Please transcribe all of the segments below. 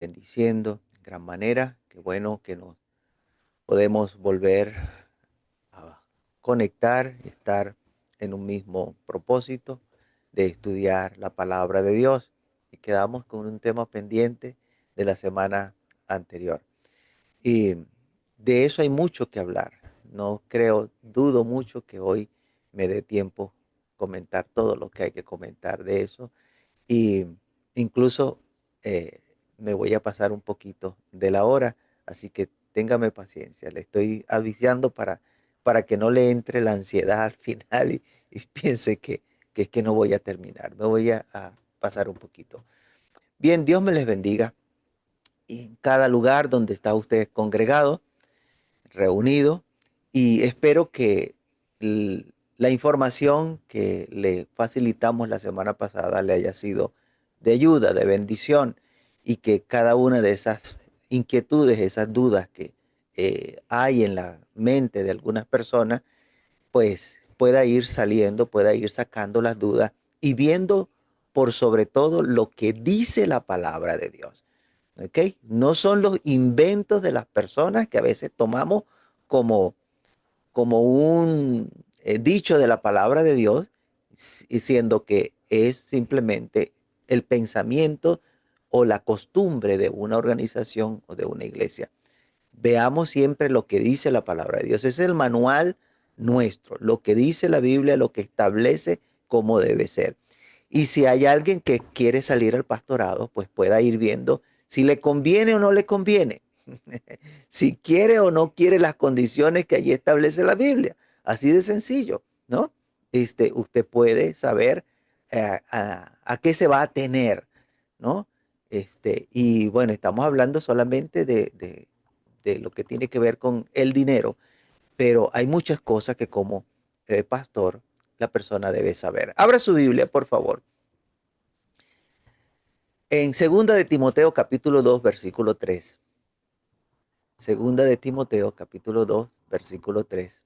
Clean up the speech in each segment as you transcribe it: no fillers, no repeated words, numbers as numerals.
bendiciendo en gran manera. Qué bueno que nos podemos volver a conectar y estar en un mismo propósito de estudiar la palabra de Dios. Y quedamos con un tema pendiente de la semana anterior. Y de eso hay mucho que hablar. No creo, dudo mucho que hoy me dé tiempo comentar todo lo que hay que comentar de eso. Y incluso eh, me voy a pasar un poquito de la hora, así que téngame paciencia. Le estoy avisando para que no le entre la ansiedad al final y piense que es que no voy a terminar. Me voy a pasar un poquito. Bien, Dios me les bendiga. Y en cada lugar donde está usted congregado, reunido, y espero que la información que le facilitamos la semana pasada le haya sido de ayuda, de bendición, y que cada una de esas inquietudes, esas dudas que hay en la mente de algunas personas, pues pueda ir saliendo, pueda ir sacando las dudas y viendo por sobre todo lo que dice la palabra de Dios. ¿Ok? No son los inventos de las personas que a veces tomamos como, como un dicho de la palabra de Dios, siendo que es simplemente el pensamiento o la costumbre de una organización o de una iglesia. Veamos siempre lo que dice la palabra de Dios. Ese es el manual nuestro, lo que dice la Biblia, lo que establece cómo debe ser. Y si hay alguien que quiere salir al pastorado, pues pueda ir viendo si le conviene o no le conviene. Si quiere o no quiere las condiciones que allí establece la Biblia. Así de sencillo, ¿no? Usted puede saber a qué se va a tener, ¿no? Y bueno, estamos hablando solamente de lo que tiene que ver con el dinero, pero hay muchas cosas que como pastor la persona debe saber. Abra su Biblia, por favor. En segunda de Timoteo capítulo 2 versículo 3. Segunda de Timoteo capítulo 2 versículo 3.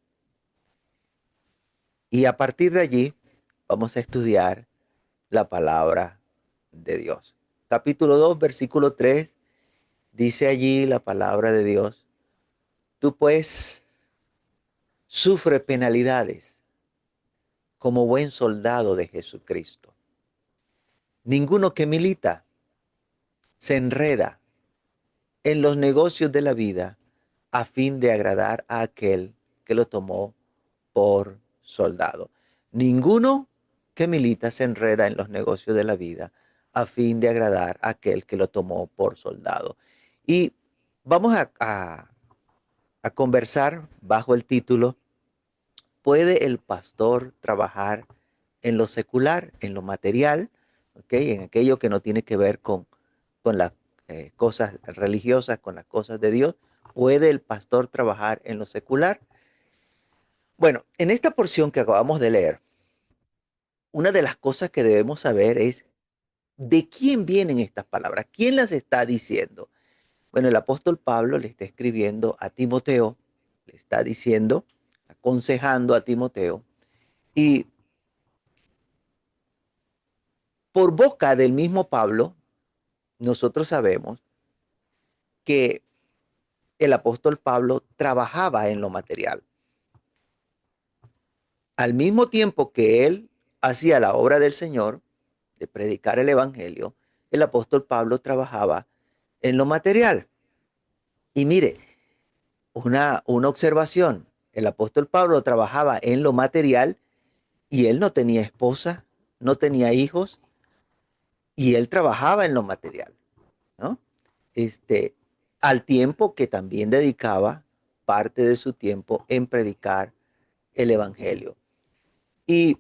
Y a partir de allí vamos a estudiar la palabra de Dios. Capítulo 2 versículo 3 dice allí la palabra de Dios. Tú pues sufre penalidades como buen soldado de Jesucristo. Ninguno que milita se enreda en los negocios de la vida a fin de agradar a aquel que lo tomó por soldado. Ninguno que milita se enreda en los negocios de la vida a fin de agradar a aquel que lo tomó por soldado. Y vamos a conversar bajo el título, ¿puede el pastor trabajar en lo secular, en lo material, ¿okay? En aquello que no tiene que ver con las cosas religiosas, con las cosas de Dios? ¿Puede el pastor trabajar en lo secular? Bueno, en esta porción que acabamos de leer, una de las cosas que debemos saber es de quién vienen estas palabras, quién las está diciendo. Bueno, el apóstol Pablo le está escribiendo a Timoteo, le está diciendo, aconsejando a Timoteo, y por boca del mismo Pablo, nosotros sabemos que el apóstol Pablo trabajaba en lo material. Al mismo tiempo que él hacía la obra del Señor, de predicar el Evangelio, el apóstol Pablo trabajaba en lo material. Y mire, una observación, el apóstol Pablo trabajaba en lo material y él no tenía esposa, no tenía hijos y él trabajaba en lo material, ¿no? Este, al tiempo que también dedicaba parte de su tiempo en predicar el Evangelio. Y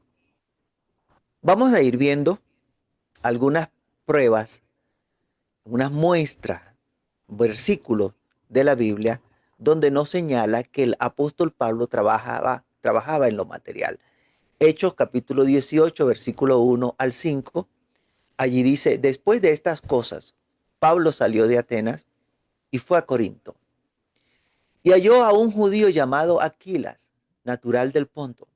vamos a ir viendo algunas pruebas, unas muestras, versículos de la Biblia donde nos señala que el apóstol Pablo trabajaba en lo material. Hechos capítulo 18, versículo 1 al 5, allí dice, después de estas cosas, Pablo salió de Atenas y fue a Corinto. Y halló a un judío llamado Aquilas, natural del Ponto,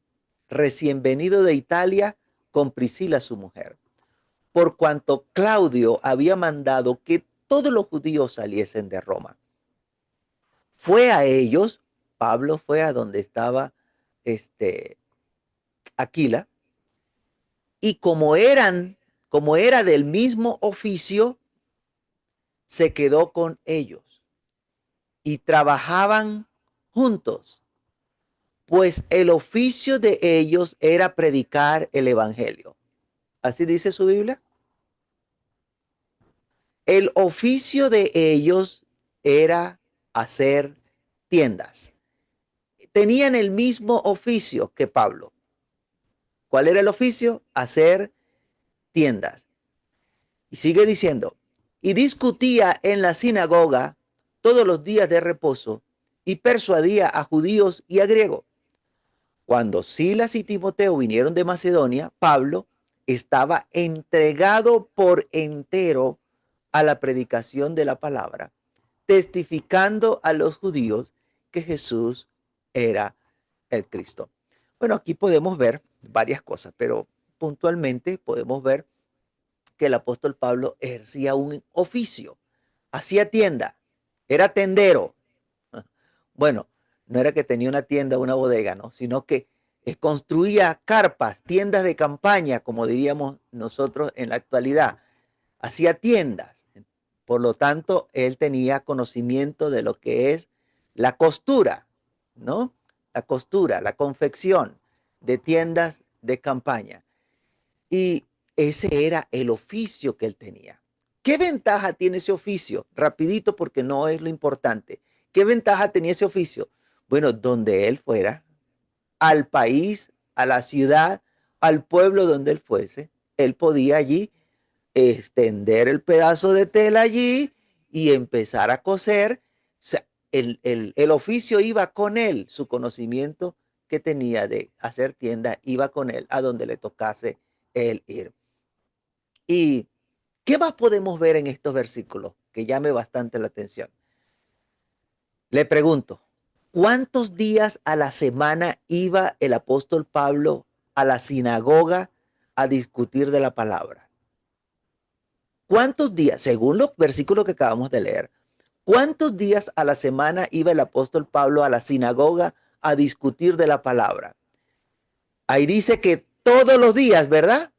recién venido de Italia con Priscila su mujer, por cuanto Claudio había mandado que todos los judíos saliesen de Roma. Fue a ellos, Pablo fue a donde estaba Aquila, y como era del mismo oficio, se quedó con ellos y trabajaban juntos, pues el oficio de ellos era predicar el evangelio. ¿Así dice su Biblia? El oficio de ellos era hacer tiendas. Tenían el mismo oficio que Pablo. ¿Cuál era el oficio? Hacer tiendas. Y sigue diciendo, y discutía en la sinagoga todos los días de reposo y persuadía a judíos y a griegos. Cuando Silas y Timoteo vinieron de Macedonia, Pablo estaba entregado por entero a la predicación de la palabra, testificando a los judíos que Jesús era el Cristo. Bueno, aquí podemos ver varias cosas, pero puntualmente podemos ver que el apóstol Pablo ejercía un oficio, hacía tienda, era tendero. Bueno, no era que tenía una tienda, una bodega, ¿no? Sino que construía carpas, tiendas de campaña, como diríamos nosotros en la actualidad. Hacía tiendas. Por lo tanto, él tenía conocimiento de lo que es la costura, ¿no? La costura, la confección de tiendas de campaña. Y ese era el oficio que él tenía. ¿Qué ventaja tiene ese oficio? Rapidito porque no es lo importante. ¿Qué ventaja tenía ese oficio? Bueno, donde él fuera, al país, a la ciudad, al pueblo donde él fuese, él podía allí extender el pedazo de tela allí y empezar a coser. O sea, el oficio iba con él, su conocimiento que tenía de hacer tienda iba con él a donde le tocase él ir. ¿Y qué más podemos ver en estos versículos que llame bastante la atención? Le pregunto, ¿cuántos días a la semana iba el apóstol Pablo a la sinagoga a discutir de la palabra? ¿Cuántos días, según los versículos que acabamos de leer, cuántos días a la semana iba el apóstol Pablo a la sinagoga a discutir de la palabra? Ahí dice que todos los días, ¿verdad?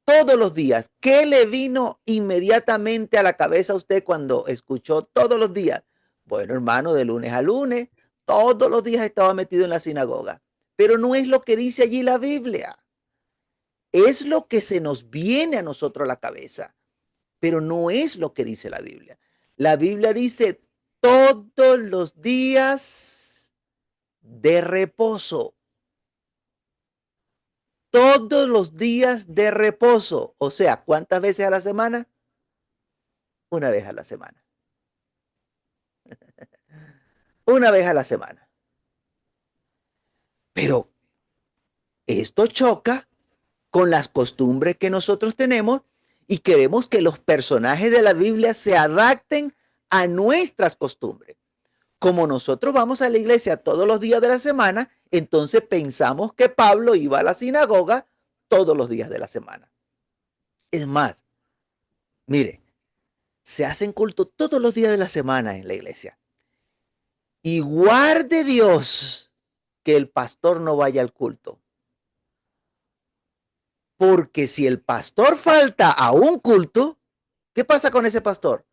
Todos los días. ¿Qué le vino inmediatamente a la cabeza a usted cuando escuchó todos los días? Bueno, hermano, de lunes a lunes, todos los días estaba metido en la sinagoga. Pero no es lo que dice allí la Biblia. Es lo que se nos viene a nosotros a la cabeza, pero no es lo que dice la Biblia. La Biblia dice todos los días de reposo. Todos los días de reposo. O sea, ¿cuántas veces a la semana? Una vez a la semana. Una vez a la semana. Pero esto choca con las costumbres que nosotros tenemos y queremos que los personajes de la Biblia se adapten a nuestras costumbres. Como nosotros vamos a la iglesia todos los días de la semana, entonces pensamos que Pablo iba a la sinagoga todos los días de la semana. Es más, mire, se hacen culto todos los días de la semana en la iglesia. Y guarde Dios que el pastor no vaya al culto. Porque si el pastor falta a un culto, ¿qué pasa con ese pastor?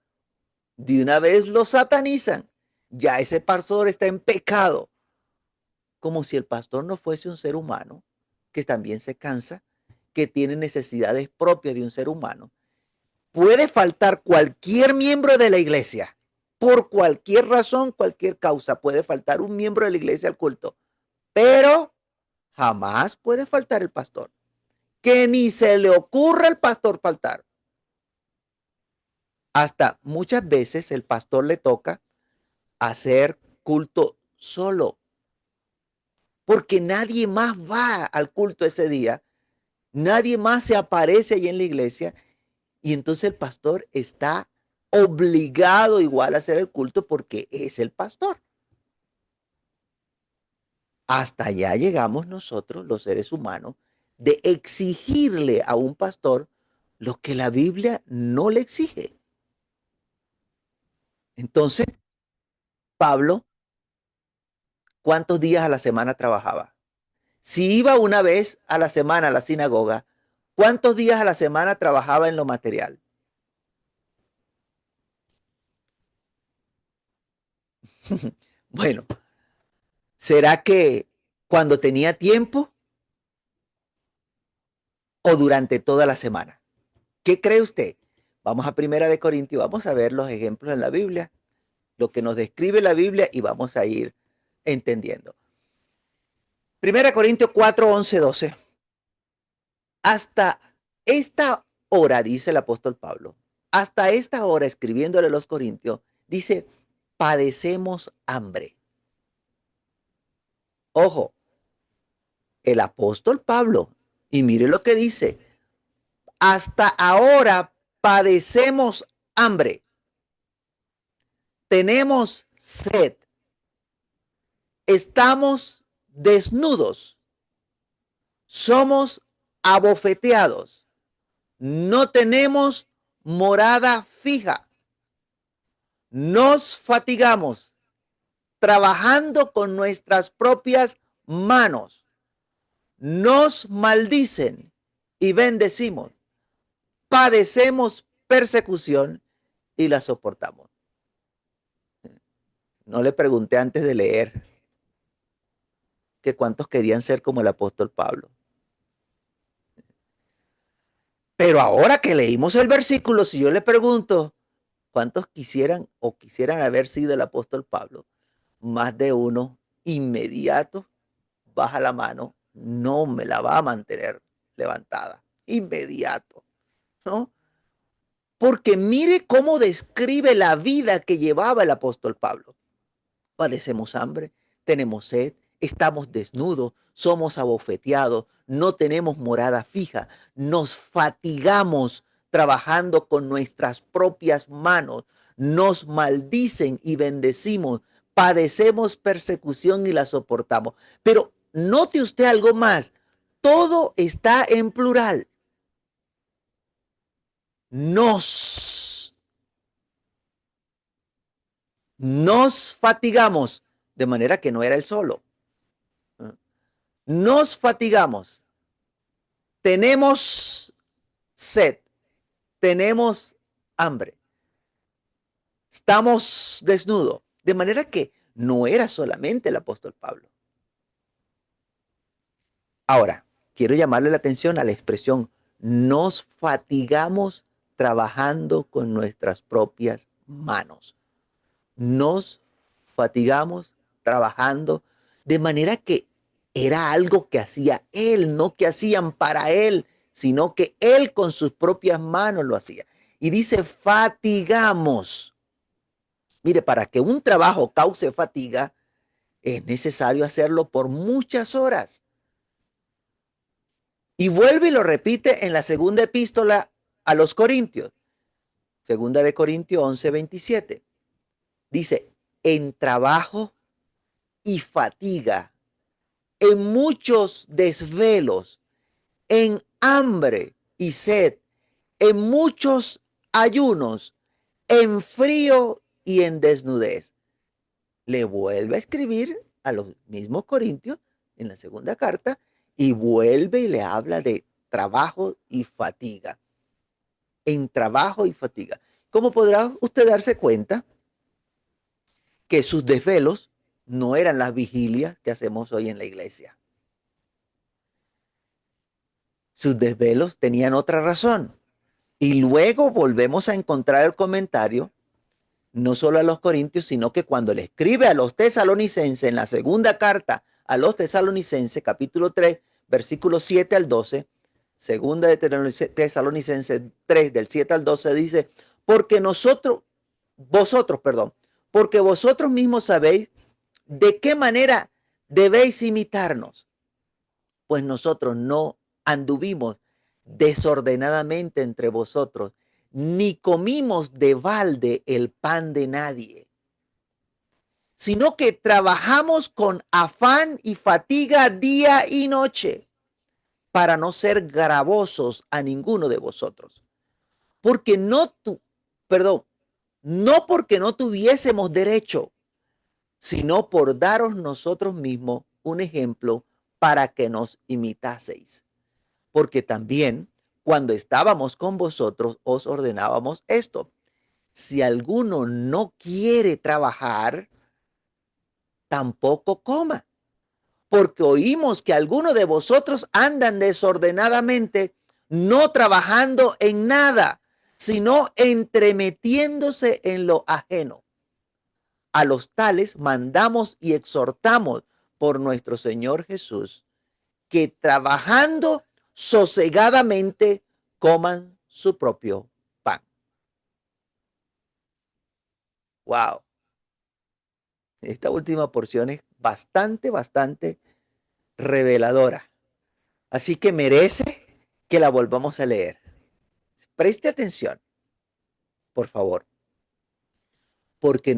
De una vez lo satanizan. Ya ese pastor está en pecado. Como si el pastor no fuese un ser humano que también se cansa, que tiene necesidades propias de un ser humano. Puede faltar cualquier miembro de la iglesia. Por cualquier razón, cualquier causa, puede faltar un miembro de la iglesia al culto. Pero jamás puede faltar el pastor. Que ni se le ocurra al pastor faltar. Hasta muchas veces el pastor le toca hacer culto solo, porque nadie más va al culto ese día, nadie más se aparece allí en la iglesia y entonces el pastor está obligado igual a hacer el culto porque es el pastor. Hasta allá llegamos nosotros, los seres humanos, de exigirle a un pastor lo que la Biblia no le exige. Entonces, Pablo, ¿cuántos días a la semana trabajaba? Si iba una vez a la semana a la sinagoga, ¿cuántos días a la semana trabajaba en lo material? Bueno, ¿será que cuando tenía tiempo o durante toda la semana? ¿Qué cree usted? Vamos a Primera de Corintios, vamos a ver los ejemplos en la Biblia, lo que nos describe la Biblia y vamos a ir entendiendo. Primera Corintios 4, 11, 12. Hasta esta hora, dice el apóstol Pablo, hasta esta hora escribiéndole a los Corintios, dice, padecemos hambre. Ojo, el apóstol Pablo, y mire lo que dice, hasta ahora padecemos hambre, tenemos sed, estamos desnudos, somos abofeteados, no tenemos morada fija, nos fatigamos trabajando con nuestras propias manos, nos maldicen y bendecimos, padecemos persecución y la soportamos. No le pregunté antes de leer que cuántos querían ser como el apóstol Pablo. Pero ahora que leímos el versículo, si yo le pregunto cuántos quisieran o quisieran haber sido el apóstol Pablo, más de uno inmediato baja la mano, no me la va a mantener levantada. Inmediato, ¿no? Porque mire cómo describe la vida que llevaba el apóstol Pablo. Padecemos hambre, tenemos sed, estamos desnudos, somos abofeteados, no tenemos morada fija, nos fatigamos trabajando con nuestras propias manos, nos maldicen y bendecimos, padecemos persecución y la soportamos. Pero note usted algo más, todo está en plural. Nos fatigamos, de manera que no era él solo. Nos fatigamos, tenemos sed, tenemos hambre, estamos desnudos, de manera que no era solamente el apóstol Pablo. Ahora, quiero llamarle la atención a la expresión nos fatigamos trabajando con nuestras propias manos. Nos fatigamos trabajando de manera que era algo que hacía él, no que hacían para él, sino que él con sus propias manos lo hacía. Y dice fatigamos. Mire, para que un trabajo cause fatiga, es necesario hacerlo por muchas horas. Y vuelve y lo repite en la segunda epístola a los Corintios. Segunda de Corintios 11:27. Dice, en trabajo y fatiga, en muchos desvelos, en hambre y sed, en muchos ayunos, en frío y en desnudez. Le vuelve a escribir a los mismos Corintios en la segunda carta y vuelve y le habla de trabajo y fatiga. En trabajo y fatiga. ¿Cómo podrá usted darse cuenta que sus desvelos no eran las vigilias que hacemos hoy en la iglesia? Sus desvelos tenían otra razón. Y luego volvemos a encontrar el comentario, no solo a los corintios, sino que cuando le escribe a los tesalonicenses en la segunda carta a los tesalonicenses, capítulo 3, versículos 7 al 12, segunda de Tesalonicenses 3, del 7 al 12, dice, porque porque vosotros mismos sabéis de qué manera debéis imitarnos, pues nosotros no anduvimos desordenadamente entre vosotros, ni comimos de balde el pan de nadie, sino que trabajamos con afán y fatiga día y noche para no ser gravosos a ninguno de vosotros. Porque no tú, perdón, no porque no tuviésemos derecho, sino por daros nosotros mismos un ejemplo para que nos imitaseis. Porque también cuando estábamos con vosotros os ordenábamos esto: si alguno no quiere trabajar, tampoco coma, porque oímos que algunos de vosotros andan desordenadamente, no trabajando en nada, sino entremetiéndose en lo ajeno. A los tales mandamos y exhortamos por nuestro Señor Jesús, que trabajando sosegadamente coman su propio pan. Wow. Esta última porción es bastante reveladora. Así que merece que la volvamos a leer. Preste atención, por favor, porque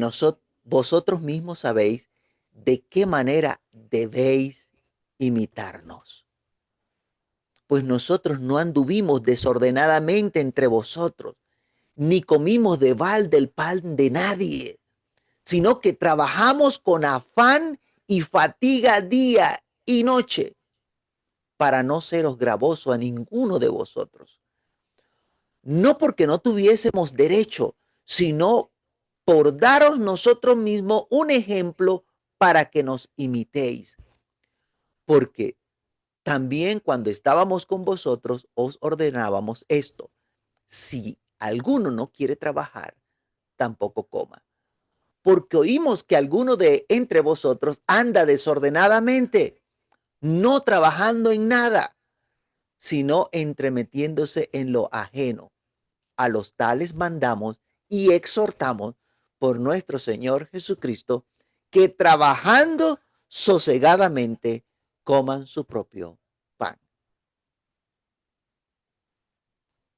vosotros mismos sabéis de qué manera debéis imitarnos. Pues nosotros no anduvimos desordenadamente entre vosotros, ni comimos de balde el pan de nadie, sino que trabajamos con afán y fatiga día y noche, para no seros gravoso a ninguno de vosotros. No porque no tuviésemos derecho, sino por daros nosotros mismos un ejemplo para que nos imitéis. Porque también cuando estábamos con vosotros os ordenábamos esto: si alguno no quiere trabajar, tampoco coma. Porque oímos que alguno de entre vosotros anda desordenadamente, no trabajando en nada, sino entremetiéndose en lo ajeno. A los tales mandamos y exhortamos por nuestro Señor Jesucristo, que trabajando sosegadamente coman su propio pan.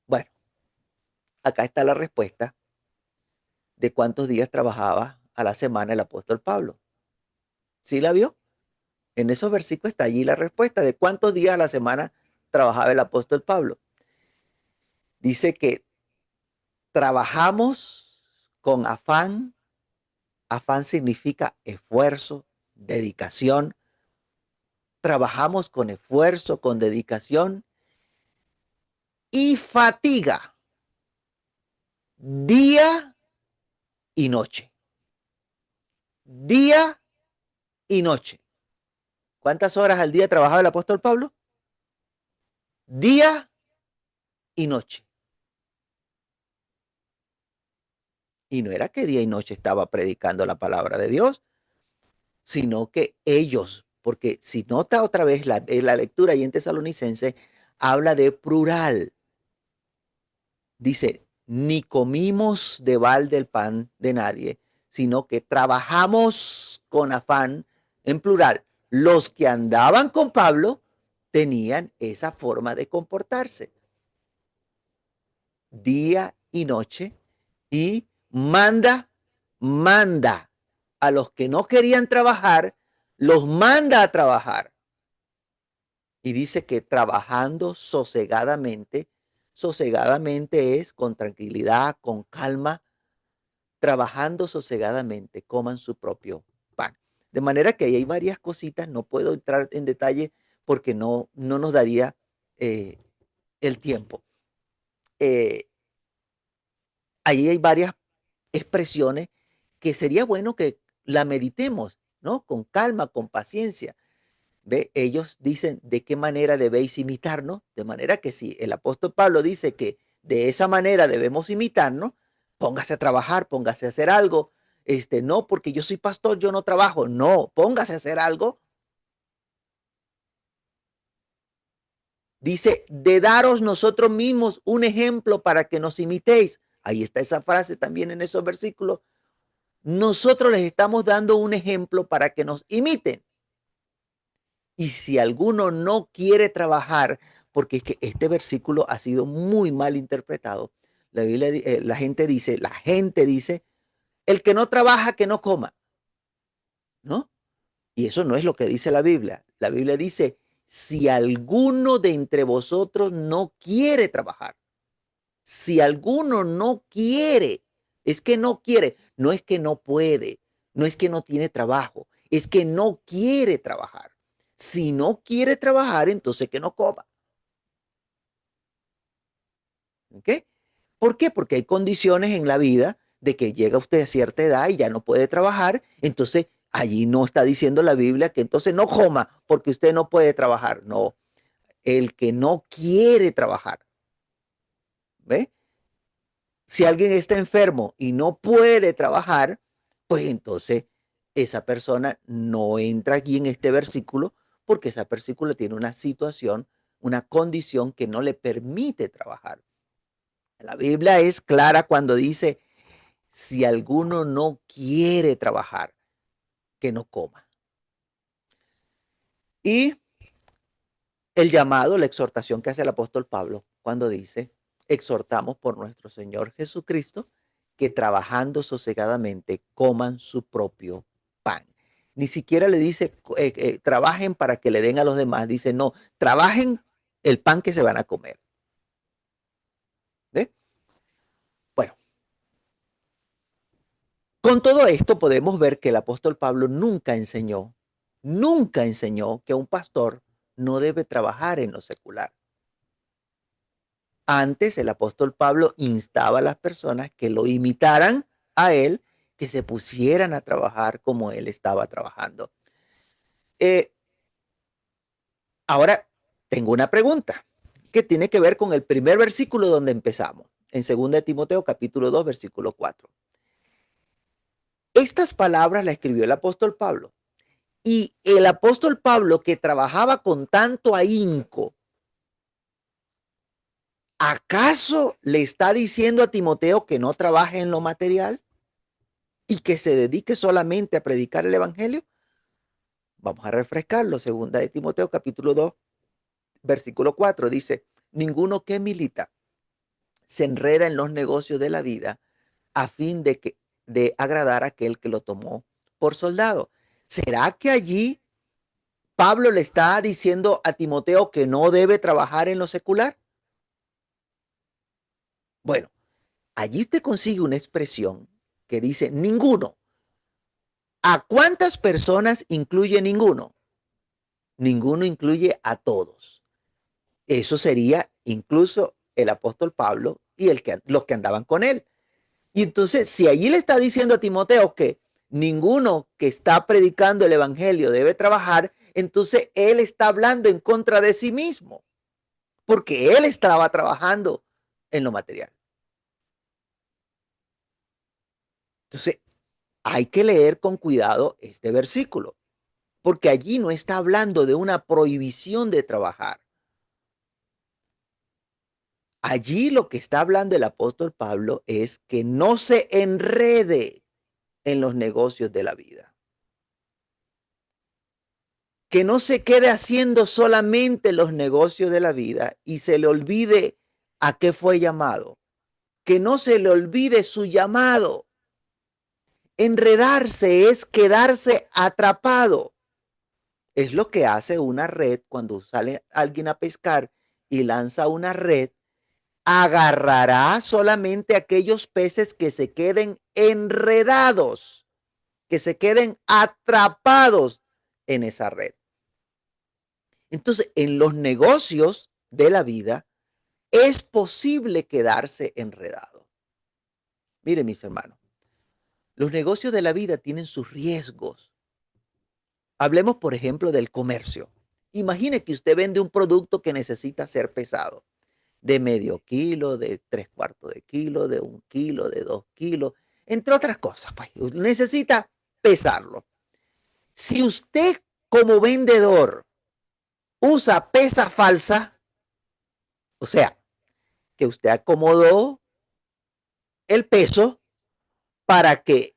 Bueno, acá está la respuesta de cuántos días trabajaba a la semana el apóstol Pablo. ¿Sí la vio? En esos versículos está allí la respuesta de cuántos días a la semana trabajaba el apóstol Pablo. Dice que trabajamos con afán. Afán significa esfuerzo, dedicación. Trabajamos con esfuerzo, con dedicación y fatiga, día y noche. Día y noche. ¿Cuántas horas al día trabajaba el apóstol Pablo? Día y noche. Y no era que día y noche estaba predicando la palabra de Dios, sino que ellos, porque si nota otra vez la lectura y en Tesalonicense, habla de plural. Dice, ni comimos de balde el pan de nadie, sino que trabajamos con afán, en plural. Los que andaban con Pablo tenían esa forma de comportarse, día y noche, y manda a los que no querían trabajar, los manda a trabajar. Y dice que trabajando sosegadamente es con tranquilidad, con calma, trabajando sosegadamente, coman su propio pan. De manera que ahí hay varias cositas, no puedo entrar en detalle porque no nos daría eh, el tiempo. Eh, Ahí hay varias expresiones que sería bueno que la meditemos, ¿no? Con calma, con paciencia. ¿Ve? Ellos dicen de qué manera debéis imitarnos, de manera que si el apóstol Pablo dice que de esa manera debemos imitarnos, póngase a trabajar, póngase a hacer algo. No, porque yo soy pastor, yo no trabajo. No, póngase a hacer algo. Dice, de daros nosotros mismos un ejemplo para que nos imitéis. Ahí está esa frase también en esos versículos. Nosotros les estamos dando un ejemplo para que nos imiten. Y si alguno no quiere trabajar, porque es que este versículo ha sido muy mal interpretado, la Biblia, la gente dice, el que no trabaja, que no coma, ¿no? Y eso no es lo que dice la Biblia. La Biblia dice, si alguno de entre vosotros no quiere trabajar, si alguno no quiere, Es que no quiere, no es que no puede, no es que no tiene trabajo, es que no quiere trabajar. Si no quiere trabajar, entonces que no coma. ¿Ok? ¿Por qué? Porque hay condiciones en la vida de que llega usted a cierta edad y ya no puede trabajar, entonces allí no está diciendo la Biblia que entonces no coma porque usted no puede trabajar. No, el que no quiere trabajar. ¿Ve? Si alguien está enfermo y no puede trabajar, pues entonces esa persona no entra aquí en este versículo porque esa versículo tiene una situación, una condición que no le permite trabajar. La Biblia es clara cuando dice, si alguno no quiere trabajar, que no coma. Y el llamado, la exhortación que hace el apóstol Pablo cuando dice, exhortamos por nuestro Señor Jesucristo que trabajando sosegadamente coman su propio pan. Ni siquiera le dice, trabajen para que le den a los demás. Dice, no, trabajen el pan que se van a comer. ¿Ve? Bueno, con todo esto podemos ver que el apóstol Pablo nunca enseñó que un pastor no debe trabajar en lo secular. Antes el apóstol Pablo instaba a las personas que lo imitaran a él, que se pusieran a trabajar como él estaba trabajando. Eh, Ahora tengo una pregunta que tiene que ver con el primer versículo donde empezamos, en 2 Timoteo capítulo 2, versículo 4. Estas palabras las escribió el apóstol Pablo. Y el apóstol Pablo, que trabajaba con tanto ahínco, ¿acaso le está diciendo a Timoteo que no trabaje en lo material y que se dedique solamente a predicar el evangelio? Vamos a refrescarlo. Segunda de Timoteo capítulo 2, versículo 4 dice, ninguno que milita se enreda en los negocios de la vida a fin de agradar a aquel que lo tomó por soldado. ¿Será que allí Pablo le está diciendo a Timoteo que no debe trabajar en lo secular? Bueno, allí usted consigue una expresión que dice ninguno. ¿A cuántas personas incluye ninguno? Ninguno incluye a todos. Eso sería incluso el apóstol Pablo y los que andaban con él. Y entonces, si allí le está diciendo a Timoteo que ninguno que está predicando el evangelio debe trabajar, entonces él está hablando en contra de sí mismo, porque él estaba trabajando en lo material. Entonces, hay que leer con cuidado este versículo, porque allí no está hablando de una prohibición de trabajar. Allí lo que está hablando el apóstol Pablo es que no se enrede en los negocios de la vida. Que no se quede haciendo solamente los negocios de la vida y se le olvide a qué fue llamado. Que no se le olvide su llamado. Enredarse es quedarse atrapado. Es lo que hace una red cuando sale alguien a pescar y lanza una red. Agarrará solamente aquellos peces que se queden enredados, que se queden atrapados en esa red. Entonces, en los negocios de la vida es posible quedarse enredado. Miren, mis hermanos, los negocios de la vida tienen sus riesgos. Hablemos, por ejemplo, del comercio. Imagine que usted vende un producto que necesita ser pesado, de medio kilo, de 3/4 de kilo, de 1 kilo, de 2 kilos, entre otras cosas. Pues necesita pesarlo. Si usted como vendedor usa pesa falsa, o sea, que usted acomodó el peso para que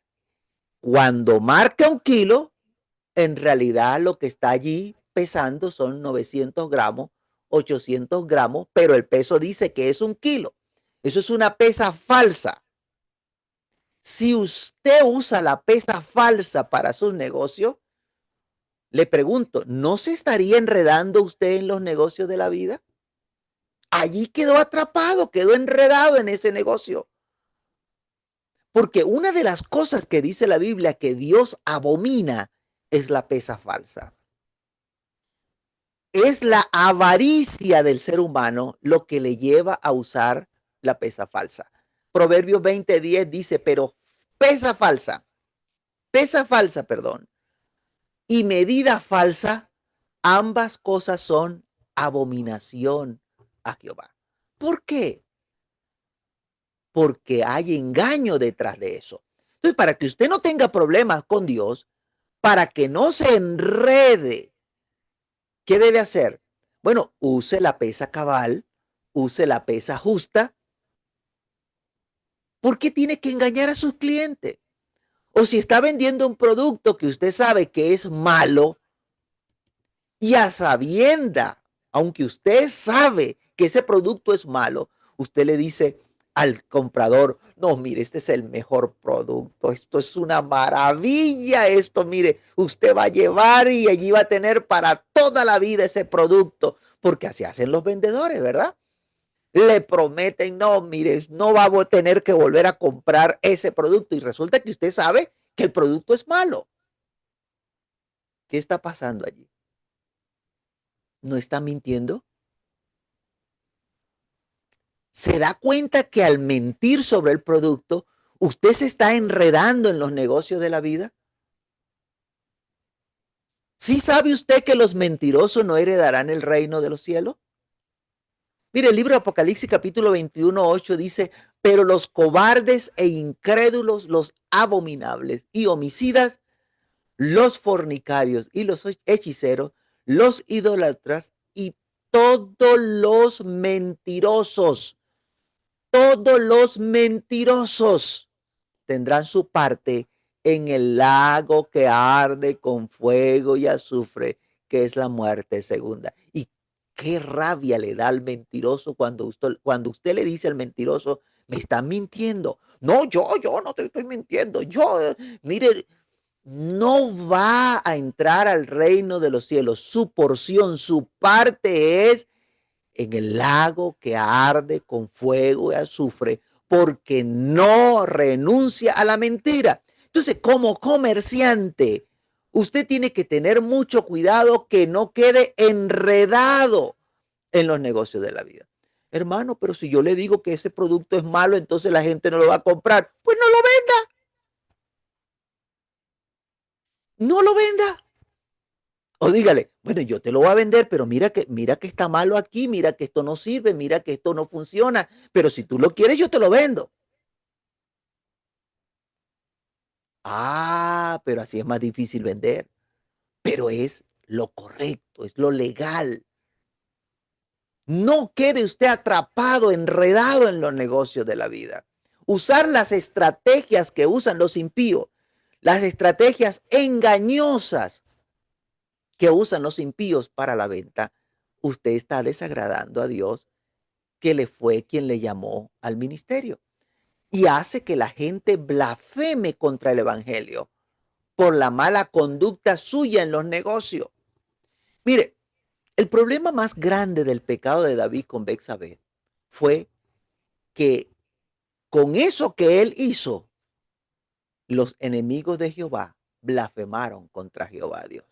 cuando marca 1 kilo, en realidad lo que está allí pesando son 900 gramos, 800 gramos, pero el peso dice que es 1 kilo. Eso es una pesa falsa. Si usted usa la pesa falsa para sus negocios, le pregunto, ¿no se estaría enredando usted en los negocios de la vida? Allí quedó atrapado, quedó enredado en ese negocio. Porque una de las cosas que dice la Biblia que Dios abomina es la pesa falsa. Es la avaricia del ser humano lo que le lleva a usar la pesa falsa. Proverbios 20:10 dice, pero pesa falsa, perdón, y medida falsa, ambas cosas son abominación a Jehová. ¿Por qué? Porque hay engaño detrás de eso. Entonces, para que usted no tenga problemas con Dios, para que no se enrede, ¿qué debe hacer? Bueno, use la pesa cabal, use la pesa justa. ¿Por qué tiene que engañar a sus clientes? O si está vendiendo un producto que usted sabe que es malo y a sabienda, aunque usted sabe que ese producto es malo, usted le dice al comprador, no, mire, este es el mejor producto, esto es una maravilla, esto, mire, usted va a llevar y allí va a tener para toda la vida ese producto, porque así hacen los vendedores, ¿verdad? Le prometen, no, mire, no va a tener que volver a comprar ese producto y resulta que usted sabe que el producto es malo. ¿Qué está pasando allí? ¿No está mintiendo? ¿Se da cuenta que al mentir sobre el producto, usted se está enredando en los negocios de la vida? ¿Sí sabe usted que los mentirosos no heredarán el reino de los cielos? Mire, el libro de Apocalipsis capítulo 21:8 dice, pero los cobardes e incrédulos, los abominables y homicidas, los fornicarios y los hechiceros, los idólatras y todos los mentirosos tendrán su parte en el lago que arde con fuego y azufre, que es la muerte segunda. Y qué rabia le da al mentiroso cuando usted le dice al mentiroso, me está mintiendo. No, yo no te estoy mintiendo. Mire, no va a entrar al reino de los cielos. Su porción, su parte es en el lago que arde con fuego y azufre, porque no renuncia a la mentira. Entonces, como comerciante, usted tiene que tener mucho cuidado que no quede enredado en los negocios de la vida. Hermano, pero si yo le digo que ese producto es malo, entonces la gente no lo va a comprar. Pues no lo venda, no lo venda. O dígale, bueno, yo te lo voy a vender, pero mira que está malo aquí, mira que esto no sirve, mira que esto no funciona, pero si tú lo quieres, yo te lo vendo. Ah, pero así es más difícil vender, pero es lo correcto, es lo legal. No quede usted atrapado, enredado en los negocios de la vida. Usar las estrategias que usan los impíos, las estrategias engañosas que usan los impíos para la venta, usted está desagradando a Dios que le fue quien le llamó al ministerio y hace que la gente blasfeme contra el evangelio por la mala conducta suya en los negocios. Mire, el problema más grande del pecado de David con Betsabé fue que con eso que él hizo, los enemigos de Jehová blasfemaron contra Jehová Dios.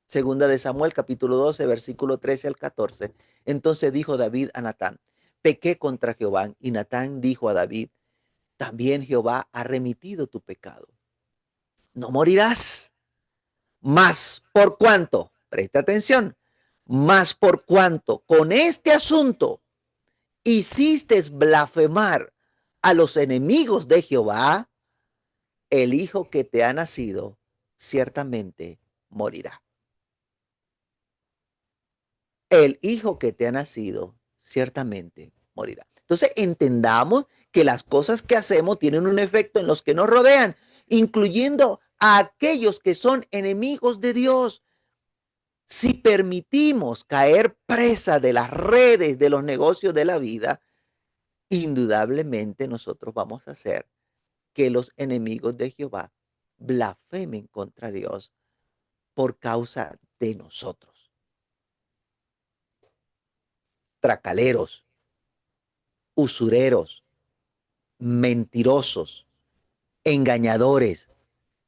Segunda de Samuel, capítulo 12, versículo 13 al 14. Entonces dijo David a Natán, pequé contra Jehová. Y Natán dijo a David, también Jehová ha remitido tu pecado. No morirás. Más por cuanto, presta atención, más por cuanto con este asunto hiciste blasfemar a los enemigos de Jehová, el hijo que te ha nacido ciertamente morirá. El hijo que te ha nacido ciertamente morirá. Entonces entendamos que las cosas que hacemos tienen un efecto en los que nos rodean, incluyendo a aquellos que son enemigos de Dios. Si permitimos caer presa de las redes de los negocios de la vida, indudablemente nosotros vamos a hacer que los enemigos de Jehová blasfemen contra Dios por causa de nosotros. Tracaleros, usureros, mentirosos, engañadores.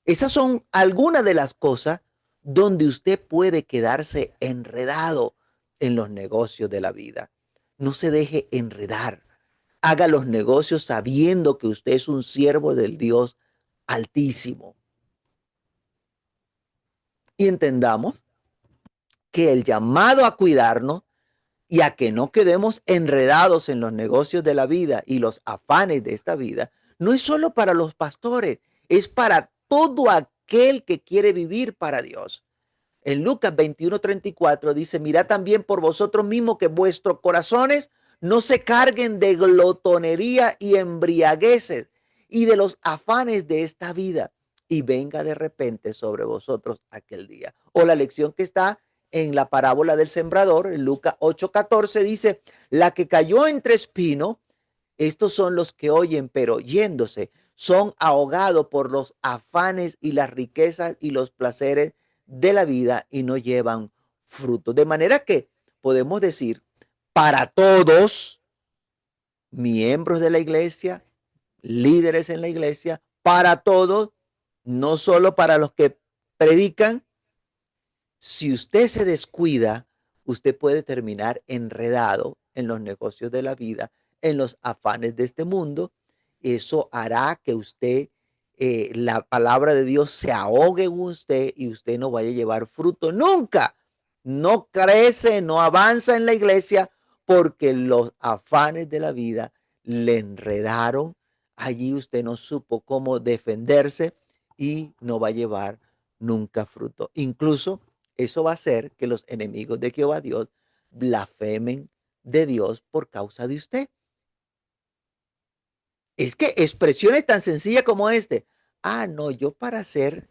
Esas son algunas de las cosas donde usted puede quedarse enredado en los negocios de la vida. No se deje enredar. Haga los negocios sabiendo que usted es un siervo del Dios Altísimo. Y entendamos que el llamado a cuidarnos y a que no quedemos enredados en los negocios de la vida y los afanes de esta vida, no es solo para los pastores, es para todo aquel que quiere vivir para Dios. En Lucas 21:34 dice, mirad también por vosotros mismos que vuestros corazones no se carguen de glotonería y embriagueces y de los afanes de esta vida y venga de repente sobre vosotros aquel día. O la lección que está en la parábola del sembrador, en Lucas 8:14 dice, la que cayó entre espinos, estos son los que oyen, pero yéndose, son ahogados por los afanes y las riquezas y los placeres de la vida y no llevan fruto. De manera que podemos decir, para todos, miembros de la iglesia, líderes en la iglesia, para todos, no solo para los que predican, si usted se descuida, usted puede terminar enredado en los negocios de la vida, en los afanes de este mundo. Eso hará que usted, la palabra de Dios se ahogue en usted y usted no vaya a llevar fruto nunca. No crece, no avanza en la iglesia porque los afanes de la vida le enredaron. Allí usted no supo cómo defenderse y no va a llevar nunca fruto. Incluso eso va a hacer que los enemigos de Jehová Dios blasfemen de Dios por causa de usted. Es que expresiones tan sencillas como este. Ah, no, yo para ser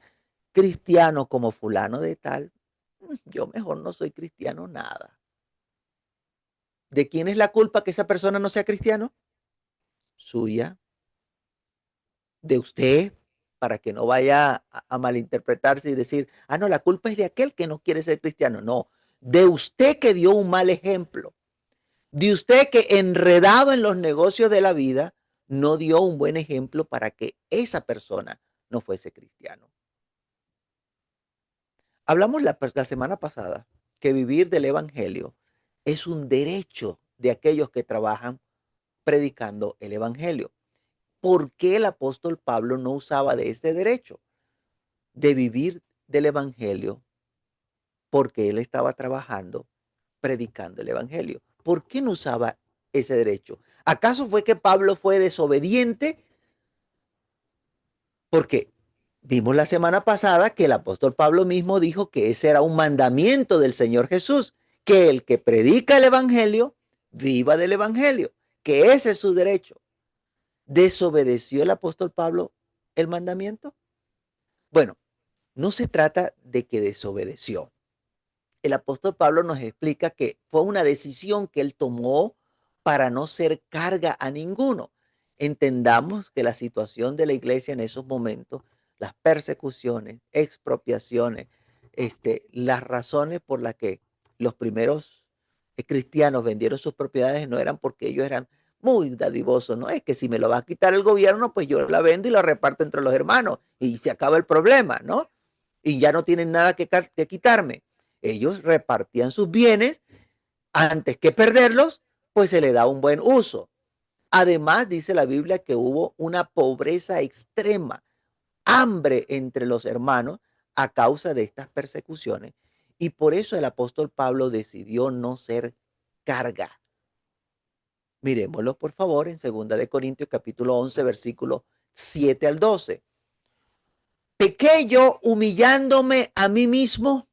cristiano como fulano de tal, yo mejor no soy cristiano nada. ¿De quién es la culpa que esa persona no sea cristiano? Suya, de usted, para que no vaya a malinterpretarse y decir, ah, no, la culpa es de aquel que no quiere ser cristiano. No, de usted que dio un mal ejemplo. De usted que enredado en los negocios de la vida, no dio un buen ejemplo para que esa persona no fuese cristiano. Hablamos la semana pasada que vivir del evangelio es un derecho de aquellos que trabajan predicando el evangelio. ¿Por qué el apóstol Pablo no usaba de este derecho de vivir del evangelio? Porque él estaba trabajando predicando el evangelio. ¿Por qué no usaba ese derecho? ¿Acaso fue que Pablo fue desobediente? Porque vimos la semana pasada que el apóstol Pablo mismo dijo que ese era un mandamiento del Señor Jesús, que el que predica el evangelio viva del evangelio, que ese es su derecho. ¿Desobedeció el apóstol Pablo el mandamiento? Bueno, no se trata de que desobedeció. El apóstol Pablo nos explica que fue una decisión que él tomó para no ser carga a ninguno. Entendamos que la situación de la iglesia en esos momentos, las persecuciones, expropiaciones, las razones por las que los primeros cristianos vendieron sus propiedades no eran porque ellos eran muy dadivosos, no es que si me lo va a quitar el gobierno, pues yo la vendo y la reparto entre los hermanos y se acaba el problema, ¿no? Y ya no tienen nada que quitarme. Ellos repartían sus bienes antes que perderlos, pues se le da un buen uso. Además, dice la Biblia que hubo una pobreza extrema, hambre entre los hermanos a causa de estas persecuciones. Y por eso el apóstol Pablo decidió no ser carga. Miremoslo, por favor, en 2 capítulo 11, versículo 7 al 12. ¿Pequé yo humillándome a mí mismo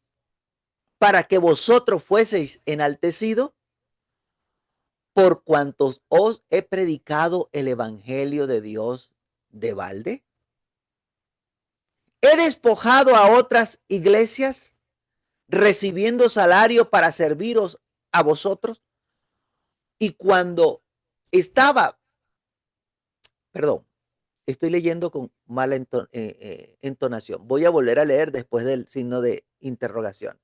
para que vosotros fueseis enaltecidos? Por cuantos os he predicado el evangelio de Dios de balde. He despojado a otras iglesias recibiendo salario para serviros a vosotros. Y cuando estaba, perdón, estoy leyendo con mala entonación. Voy a volver a leer después del signo de interrogación.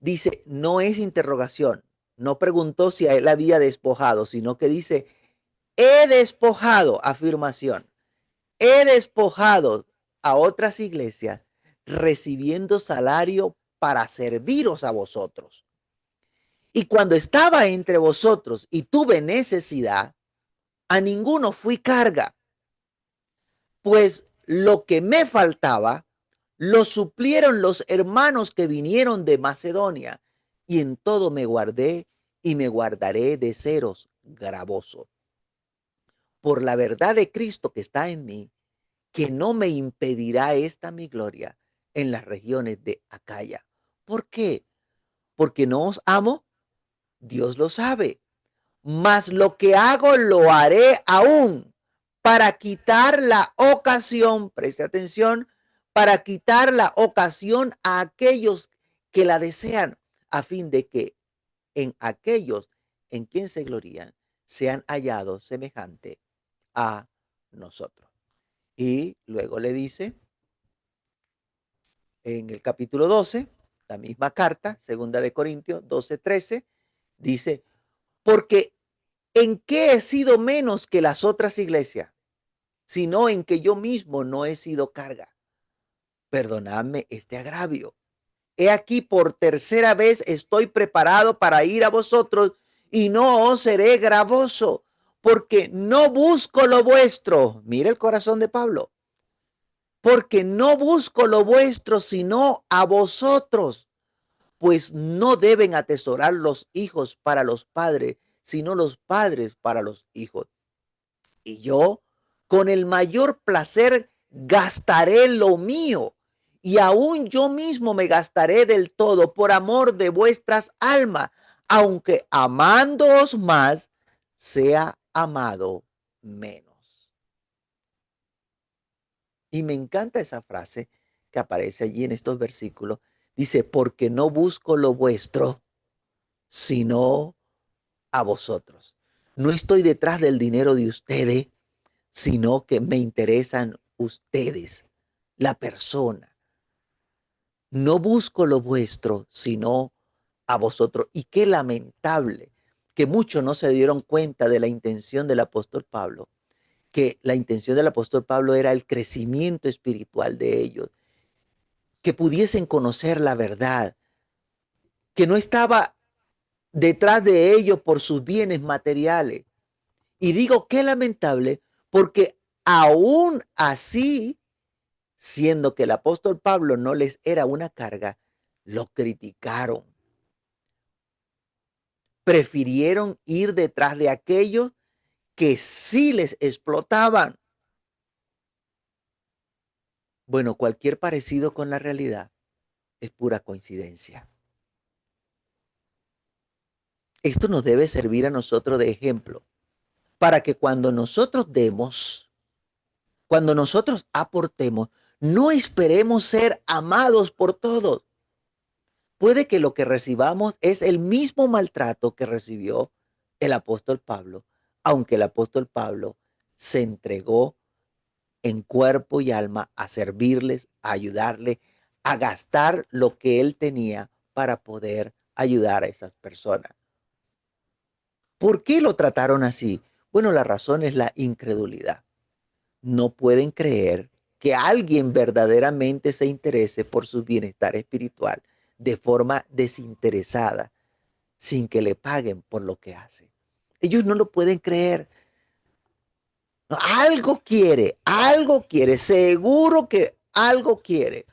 Dice, no es interrogación. No preguntó si él había despojado, sino que dice, he despojado, afirmación. he despojado a otras iglesias recibiendo salario para serviros a vosotros. Y cuando estaba entre vosotros y tuve necesidad, a ninguno fui carga, pues lo que me faltaba lo suplieron los hermanos que vinieron de Macedonia, y en todo me guardé y me guardaré de seros gravoso. Por la verdad de Cristo que está en mí, que no me impedirá esta mi gloria en las regiones de Acaya. ¿Por qué? Porque no os amo, Dios lo sabe. Mas lo que hago lo haré aún para quitar la ocasión, preste atención, para quitar la ocasión a aquellos que la desean, a fin de que en aquellos en quien se glorían sean hallados semejante a nosotros. Y luego le dice en el capítulo 12, la misma carta, segunda de Corintios 12:13, dice, porque ¿en qué he sido menos que las otras iglesias? Sino en que yo mismo no he sido carga. Perdonadme este agravio. He aquí por tercera vez estoy preparado para ir a vosotros y no os seré gravoso, porque no busco lo vuestro. Mira el corazón de Pablo. Porque no busco lo vuestro, sino a vosotros, pues no deben atesorar los hijos para los padres, sino los padres para los hijos. Y yo, con el mayor placer, gastaré lo mío, y aún yo mismo me gastaré del todo por amor de vuestras almas, aunque amándoos más, sea amado menos. Y me encanta esa frase que aparece allí en estos versículos. Dice, porque no busco lo vuestro, sino a vosotros. No estoy detrás del dinero de ustedes, sino que me interesan ustedes, la persona. No busco lo vuestro, sino a vosotros. Y qué lamentable que muchos no se dieron cuenta de la intención del apóstol Pablo, que la intención del apóstol Pablo era el crecimiento espiritual de ellos, que pudiesen conocer la verdad, que no estaba detrás de ellos por sus bienes materiales. Y digo qué lamentable, porque aún así, siendo que el apóstol Pablo no les era una carga, lo criticaron. Prefirieron ir detrás de aquellos que sí les explotaban. Bueno, cualquier parecido con la realidad es pura coincidencia. Esto nos debe servir a nosotros de ejemplo para que cuando nosotros demos, cuando nosotros aportemos, no esperemos ser amados por todos. Puede que lo que recibamos es el mismo maltrato que recibió el apóstol Pablo, aunque el apóstol Pablo se entregó en cuerpo y alma a servirles, a ayudarle, a gastar lo que él tenía para poder ayudar a esas personas. ¿Por qué lo trataron así? Bueno, la razón es la incredulidad. No pueden creer que alguien verdaderamente se interese por su bienestar espiritual de forma desinteresada, sin que le paguen por lo que hace. Ellos no lo pueden creer. No, algo quiere, seguro que algo quiere,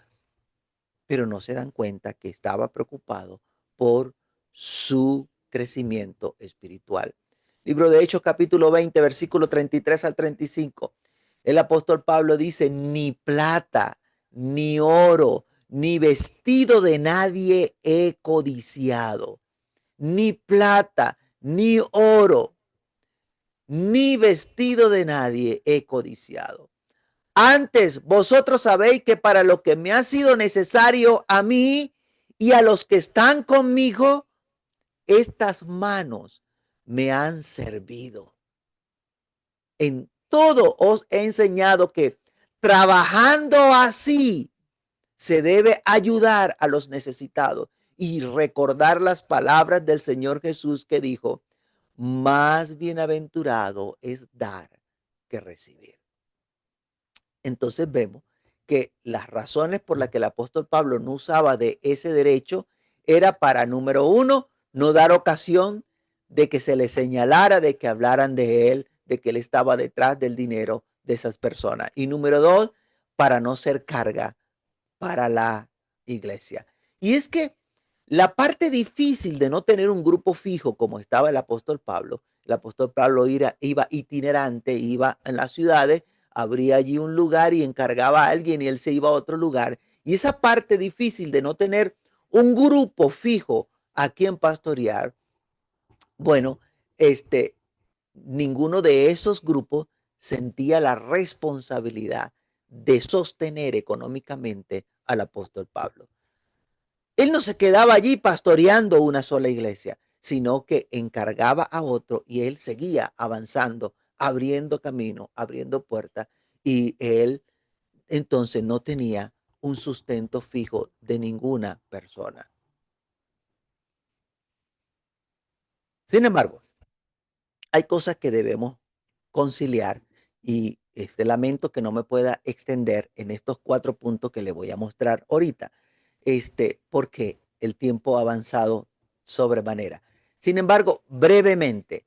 pero no se dan cuenta que estaba preocupado por su crecimiento espiritual. Libro de Hechos, capítulo 20, versículo 33 al 35. El apóstol Pablo dice, ni plata, ni oro, ni vestido de nadie he codiciado, ni plata, ni oro, ni vestido de nadie he codiciado. Antes, vosotros sabéis que para lo que me ha sido necesario a mí y a los que están conmigo, estas manos me han servido. En todo os he enseñado que trabajando así se debe ayudar a los necesitados y recordar las palabras del Señor Jesús que dijo, más bienaventurado es dar que recibir. Entonces vemos que las razones por las que el apóstol Pablo no usaba de ese derecho era para, número uno, no dar ocasión de que se le señalara, de que hablaran de él, de que él estaba detrás del dinero de esas personas. Y número dos, para no ser carga para la iglesia. Y es que la parte difícil de no tener un grupo fijo como estaba el apóstol Pablo iba itinerante, iba en las ciudades, abría allí un lugar y encargaba a alguien y él se iba a otro lugar. Y esa parte difícil de no tener un grupo fijo a quien pastorear, bueno, ninguno de esos grupos sentía la responsabilidad de sostener económicamente al apóstol Pablo. Él no se quedaba allí pastoreando una sola iglesia, sino que encargaba a otro y él seguía avanzando, abriendo camino, abriendo puertas, y él entonces no tenía un sustento fijo de ninguna persona. Sin embargo, hay cosas que debemos conciliar y lamento que no me pueda extender en estos 4 puntos que le voy a mostrar ahorita, porque el tiempo ha avanzado sobremanera. Sin embargo, brevemente,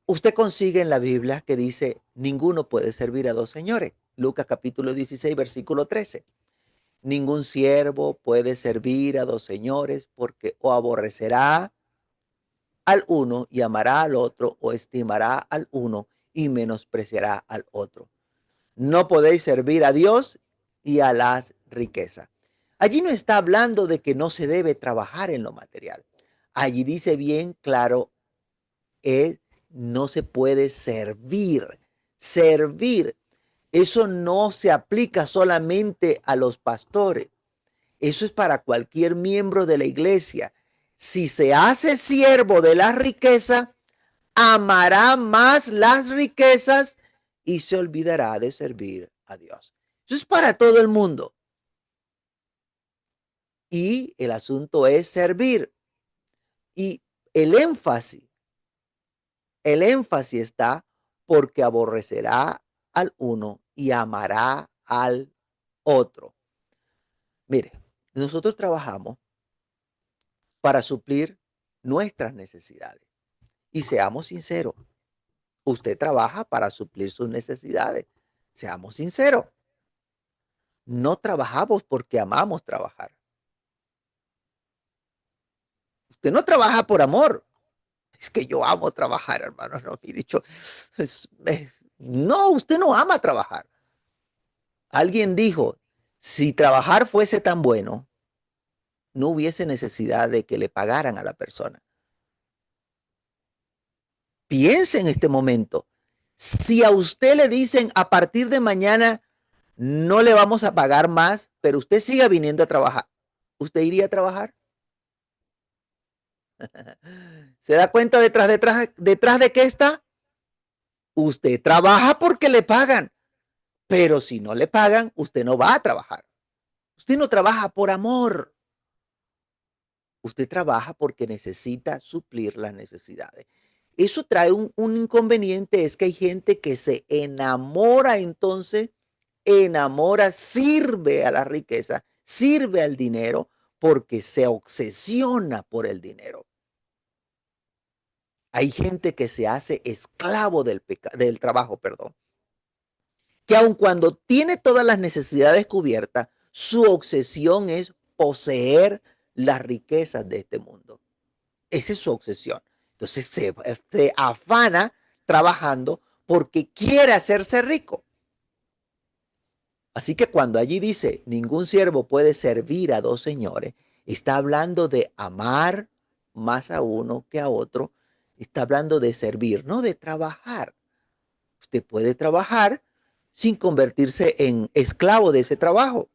usted consigue en la Biblia que dice, ninguno puede servir a dos señores. Lucas capítulo 16, versículo 13. Ningún siervo puede servir a dos señores porque o aborrecerá al uno y amará al otro, o estimará al uno y menospreciará al otro. No podéis servir a Dios y a las riquezas. Allí no está hablando de que no se debe trabajar en lo material. Allí dice bien claro, no se puede servir. Servir, eso no se aplica solamente a los pastores. Eso es para cualquier miembro de la iglesia. Si se hace siervo de la riqueza, amará más las riquezas y se olvidará de servir a Dios. Eso es para todo el mundo. Y el asunto es servir. Y el énfasis, el énfasis está porque aborrecerá al uno y amará al otro. Mire, nosotros trabajamos para suplir nuestras necesidades. Y seamos sinceros, usted trabaja para suplir sus necesidades. Seamos sinceros. No trabajamos porque amamos trabajar. Usted no trabaja por amor. Es que yo amo trabajar, hermano. No, mire, no, usted no ama trabajar. Alguien dijo, si trabajar fuese tan bueno, no hubiese necesidad de que le pagaran a la persona. Piense en este momento. Si a usted le dicen a partir de mañana no le vamos a pagar más, pero usted siga viniendo a trabajar, ¿usted iría a trabajar? ¿Se da cuenta detrás de qué está? Usted trabaja porque le pagan, pero si no le pagan, usted no va a trabajar. Usted no trabaja por amor. Usted trabaja porque necesita suplir las necesidades. Eso trae un inconveniente, es que hay gente que se enamora entonces, sirve a la riqueza, sirve al dinero porque se obsesiona por el dinero. Hay gente que se hace esclavo del trabajo, perdón, que aun cuando tiene todas las necesidades cubiertas, su obsesión es poseer las riquezas de este mundo. Esa es su obsesión. Entonces se afana trabajando porque quiere hacerse rico. Así que cuando allí dice, ningún siervo puede servir a dos señores, está hablando de amar más a uno que a otro. Está hablando de servir, no de trabajar. Usted puede trabajar sin convertirse en esclavo de ese trabajo,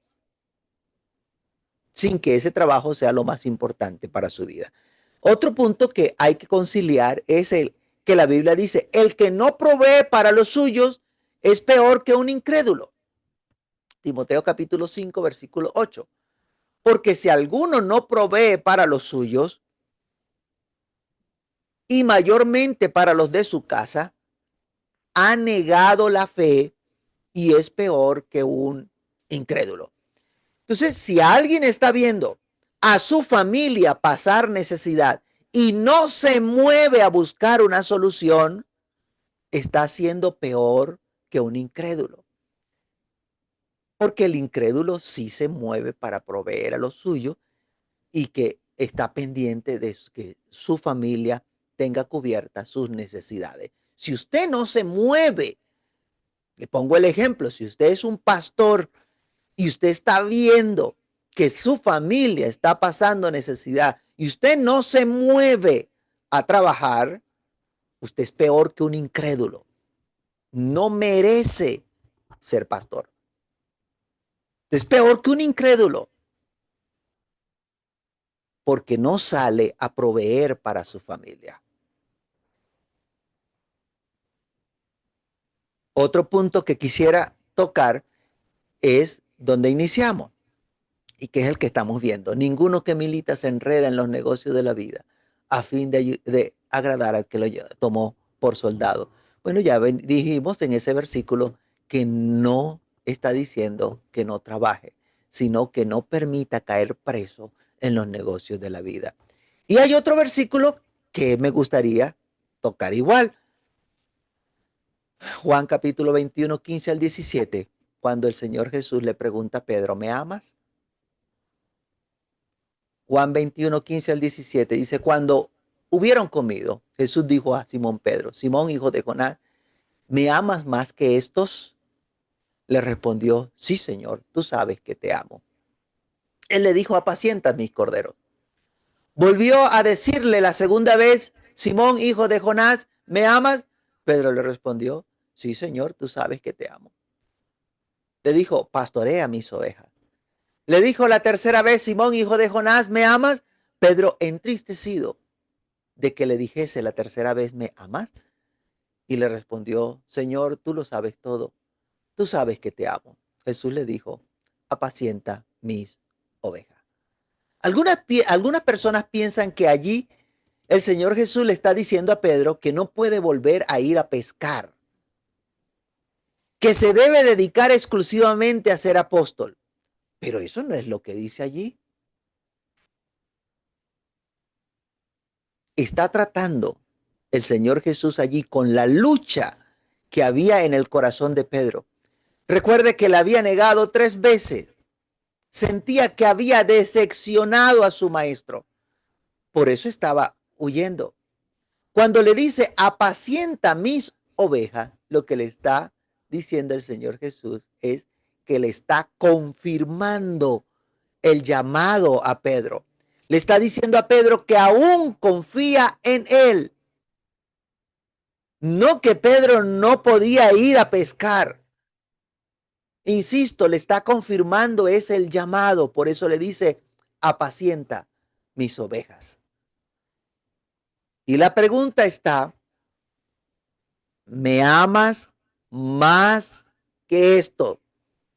sin que ese trabajo sea lo más importante para su vida. Otro punto que hay que conciliar es el que la Biblia dice, el que no provee para los suyos es peor que un incrédulo. Timoteo capítulo 5, versículo 8. Porque si alguno no provee para los suyos, y mayormente para los de su casa, ha negado la fe y es peor que un incrédulo. Entonces, si alguien está viendo a su familia pasar necesidad y no se mueve a buscar una solución, está siendo peor que un incrédulo. Porque el incrédulo sí se mueve para proveer a lo suyo y que está pendiente de que su familia tenga cubiertas sus necesidades. Si usted no se mueve, le pongo el ejemplo, si usted es un pastor y usted está viendo que su familia está pasando necesidad y usted no se mueve a trabajar, usted es peor que un incrédulo. No merece ser pastor. Es peor que un incrédulo porque no sale a proveer para su familia. Otro punto que quisiera tocar es donde iniciamos y que es el que estamos viendo. Ninguno que milita se enreda en los negocios de la vida a fin de agradar al que lo tomó por soldado. Bueno, ya dijimos en ese versículo que no está diciendo que no trabaje, sino que no permita caer preso en los negocios de la vida. Y hay otro versículo que me gustaría tocar igual. Juan capítulo 21, 15 al 17, cuando el Señor Jesús le pregunta a Pedro, ¿me amas? Juan 21, 15 al 17 dice, cuando hubieron comido, Jesús dijo a Simón Pedro, Simón, hijo de Jonás, ¿me amas más que estos? Le respondió, sí, Señor, tú sabes que te amo. Él le dijo, apacienta mis corderos. Volvió a decirle la segunda vez, Simón, hijo de Jonás, ¿me amas? Pedro le respondió, sí, Señor, tú sabes que te amo. Le dijo, pastorea mis ovejas. Le dijo la tercera vez, Simón, hijo de Jonás, ¿me amas? Pedro, entristecido de que le dijese la tercera vez, ¿me amas? Y le respondió, Señor, tú lo sabes todo. Tú sabes que te amo. Jesús le dijo, apacienta mis ovejas. Algunas personas piensan que allí el Señor Jesús le está diciendo a Pedro que no puede volver a ir a pescar, que se debe dedicar exclusivamente a ser apóstol. Pero eso no es lo que dice allí. Está tratando el Señor Jesús allí con la lucha que había en el corazón de Pedro. Recuerde que le había negado 3 veces. Sentía que había decepcionado a su maestro. Por eso estaba huyendo. Cuando le dice, apacienta mis ovejas, lo que le está diciendo el Señor Jesús es que le está confirmando el llamado a Pedro. Le está diciendo a Pedro que aún confía en él. No que Pedro no podía ir a pescar. Insisto, le está confirmando es el llamado. Por eso le dice, apacienta mis ovejas. Y la pregunta está, ¿me amas más que esto?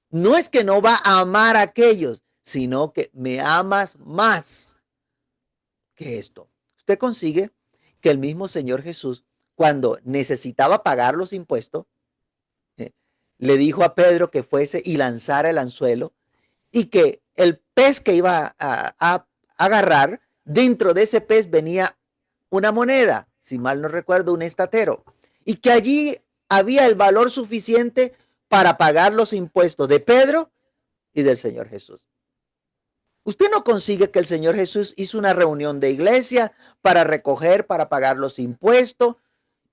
No es que no va a amar a aquellos, sino que me amas más que esto. Usted consigue que el mismo Señor Jesús, cuando necesitaba pagar los impuestos, le dijo a Pedro que fuese y lanzara el anzuelo y que el pez que iba a agarrar, dentro de ese pez venía una moneda, si mal no recuerdo, un estatero, y que allí había el valor suficiente para pagar los impuestos de Pedro y del Señor Jesús. Usted no consigue que el Señor Jesús hizo una reunión de iglesia para recoger, para pagar los impuestos,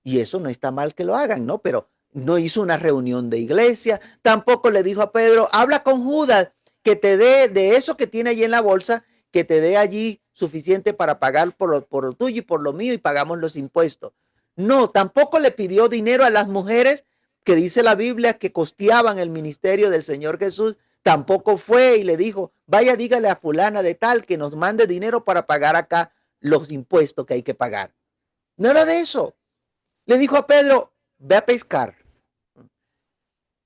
y eso no está mal que lo hagan, ¿no? Pero no hizo una reunión de iglesia, tampoco le dijo a Pedro, habla con Judas, que te dé de eso que tiene allí en la bolsa, que te dé allí suficiente para pagar por lo tuyo y por lo mío y pagamos los impuestos. No, tampoco le pidió dinero a las mujeres que dice la Biblia que costeaban el ministerio del Señor Jesús. Tampoco fue y le dijo, vaya, dígale a fulana de tal que nos mande dinero para pagar acá los impuestos que hay que pagar. Nada de eso. Le dijo a Pedro, ve a pescar.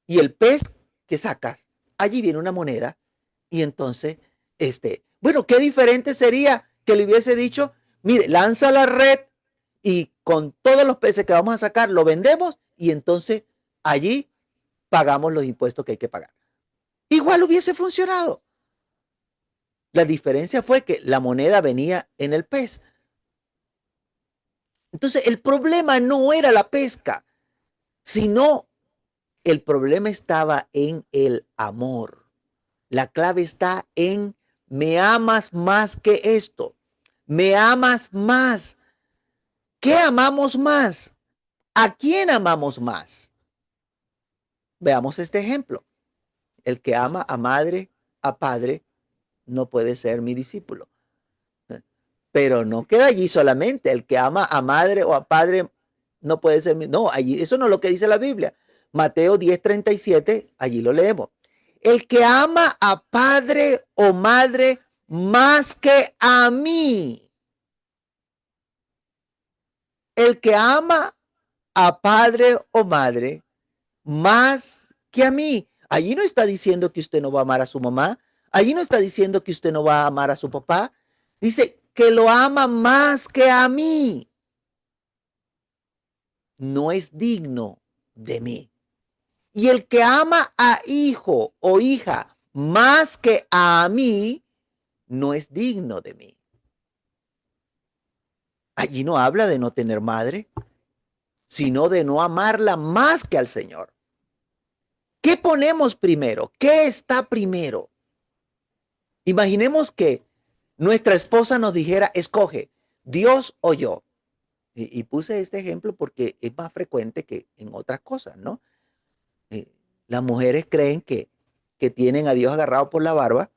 Y el pez que sacas, allí viene una moneda. Y entonces, bueno, qué diferente sería que le hubiese dicho, mire, lanza la red y con todos los peces que vamos a sacar, lo vendemos y entonces allí pagamos los impuestos que hay que pagar. Igual hubiese funcionado. La diferencia fue que la moneda venía en el pez. Entonces, el problema no era la pesca, sino el problema estaba en el amor. La clave está en me amas más que esto. Me amas más. ¿Qué amamos más? ¿A quién amamos más? Veamos este ejemplo. El que ama a madre, a padre, no puede ser mi discípulo. Pero no queda allí solamente. El que ama a madre o a padre no puede ser mi... No, allí, eso no es lo que dice la Biblia. Mateo 10:37, allí lo leemos. El que ama a padre o madre más que a mí. El que ama a padre o madre más que a mí. Allí no está diciendo que usted no va a amar a su mamá. Allí no está diciendo que usted no va a amar a su papá. Dice que lo ama más que a mí. No es digno de mí. Y el que ama a hijo o hija más que a mí, no es digno de mí. Allí no habla de no tener madre, sino de no amarla más que al Señor. ¿Qué ponemos primero? ¿Qué está primero? Imaginemos que nuestra esposa nos dijera, escoge, Dios o yo. Y puse este ejemplo porque es más frecuente que en otras cosas, ¿no? Eh, las mujeres creen que tienen a Dios agarrado por la barba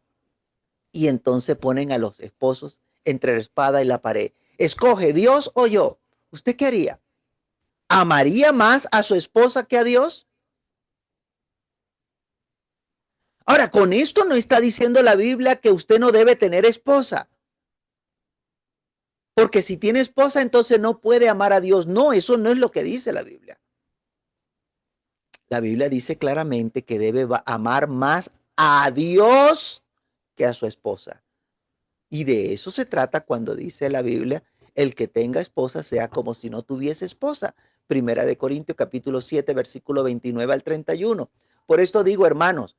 y entonces ponen a los esposos entre la espada y la pared. Escoge, Dios o yo. ¿Usted qué haría? ¿Amaría más a su esposa que a Dios? Ahora, con esto no está diciendo la Biblia que usted no debe tener esposa. Porque si tiene esposa, entonces no puede amar a Dios. No, eso no es lo que dice la Biblia. La Biblia dice claramente que debe amar más a Dios que a su esposa. Y de eso se trata cuando dice la Biblia, el que tenga esposa sea como si no tuviese esposa. Primera de Corintios capítulo 7, versículo 29 al 31. Por esto digo, hermanos,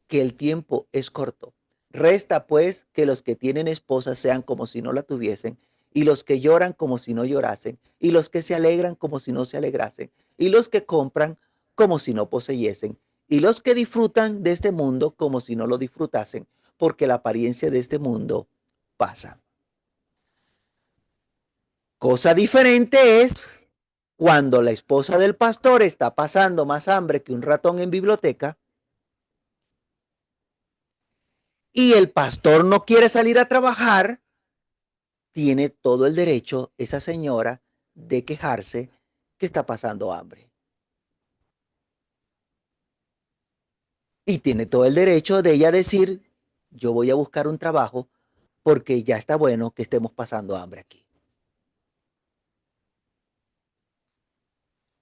que el tiempo es corto. Resta pues que los que tienen esposa sean como si no la tuviesen, y los que lloran como si no llorasen, y los que se alegran como si no se alegrasen, y los que compran como si no poseyesen, y los que disfrutan de este mundo como si no lo disfrutasen, porque la apariencia de este mundo pasa. Cosa diferente es cuando la esposa del pastor está pasando más hambre que un ratón en biblioteca y el pastor no quiere salir a trabajar. Tiene todo el derecho esa señora de quejarse que está pasando hambre. Y tiene todo el derecho de ella decir, yo voy a buscar un trabajo porque ya está bueno que estemos pasando hambre aquí.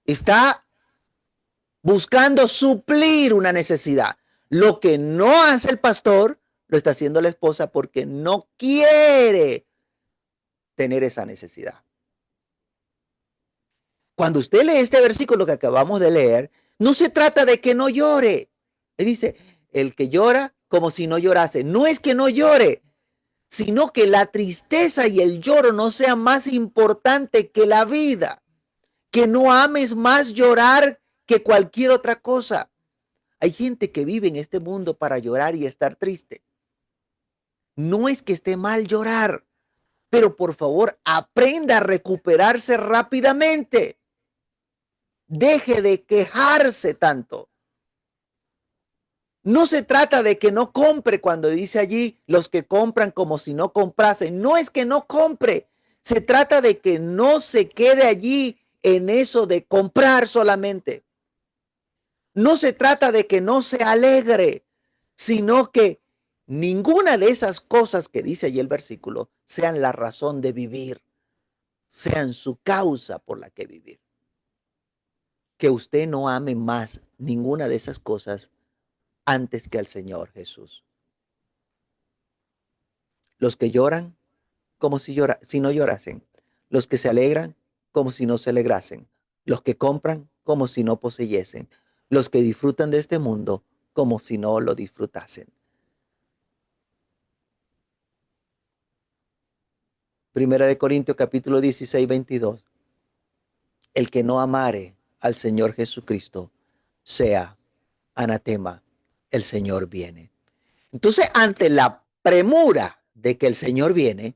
Está buscando suplir una necesidad. Lo que no hace el pastor, lo está haciendo la esposa porque no quiere tener esa necesidad. Cuando usted lee este versículo que acabamos de leer, no se trata de que no llore. Le dice, el que llora como si no llorase. No es que no llore, sino que la tristeza y el lloro no sean más importante que la vida. Que no ames más llorar que cualquier otra cosa. Hay gente que vive en este mundo para llorar y estar triste. No es que esté mal llorar, pero por favor aprenda a recuperarse rápidamente. Deje de quejarse tanto. No se trata de que no compre cuando dice allí los que compran como si no comprasen. No es que no compre. Se trata de que no se quede allí en eso de comprar solamente. No se trata de que no se alegre, sino que ninguna de esas cosas que dice allí el versículo sean la razón de vivir, sean su causa por la que vivir. Que usted no ame más ninguna de esas cosas antes que al Señor Jesús. Los que lloran como si no llorasen, los que se alegran como si no se alegrasen, los que compran como si no poseyesen, los que disfrutan de este mundo como si no lo disfrutasen. Primera de Corintios capítulo 16, 22. El que no amare al Señor Jesucristo sea anatema. El Señor viene. Entonces, ante la premura de que el Señor viene,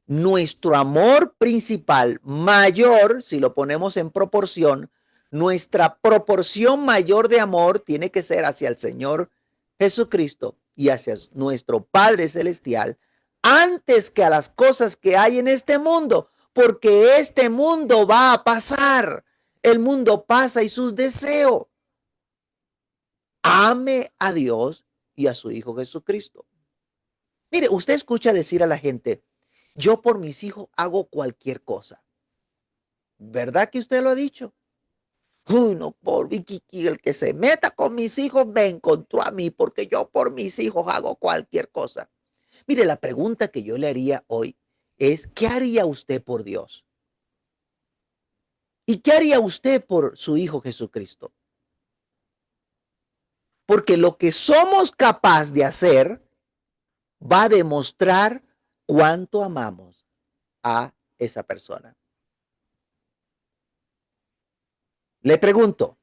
nuestro amor principal mayor, si lo ponemos en proporción, nuestra proporción mayor de amor tiene que ser hacia el Señor Jesucristo y hacia nuestro Padre Celestial antes que a las cosas que hay en este mundo, porque este mundo va a pasar. El mundo pasa y sus deseos. Ame a Dios y a su Hijo Jesucristo. Mire, usted escucha decir a la gente, yo por mis hijos hago cualquier cosa. ¿Verdad que usted lo ha dicho? Uy, no, por Vicky, el que se meta con mis hijos me encontró a mí porque yo por mis hijos hago cualquier cosa. Mire, la pregunta que yo le haría hoy es, ¿qué haría usted por Dios? ¿Y qué haría usted por su Hijo Jesucristo? Porque lo que somos capaces de hacer va a demostrar cuánto amamos a esa persona. Le pregunto,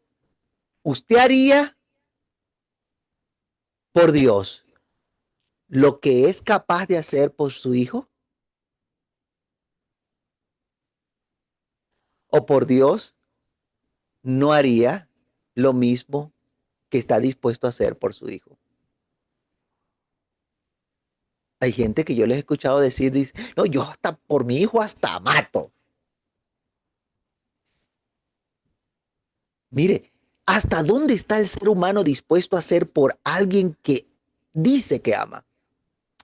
¿usted haría por Dios lo que es capaz de hacer por su hijo? ¿O por Dios no haría lo mismo que está dispuesto a hacer por su hijo? Hay gente que yo les he escuchado decir, dice, no, yo hasta por mi hijo hasta mato. Mire, ¿hasta dónde está el ser humano dispuesto a hacer por alguien que dice que ama?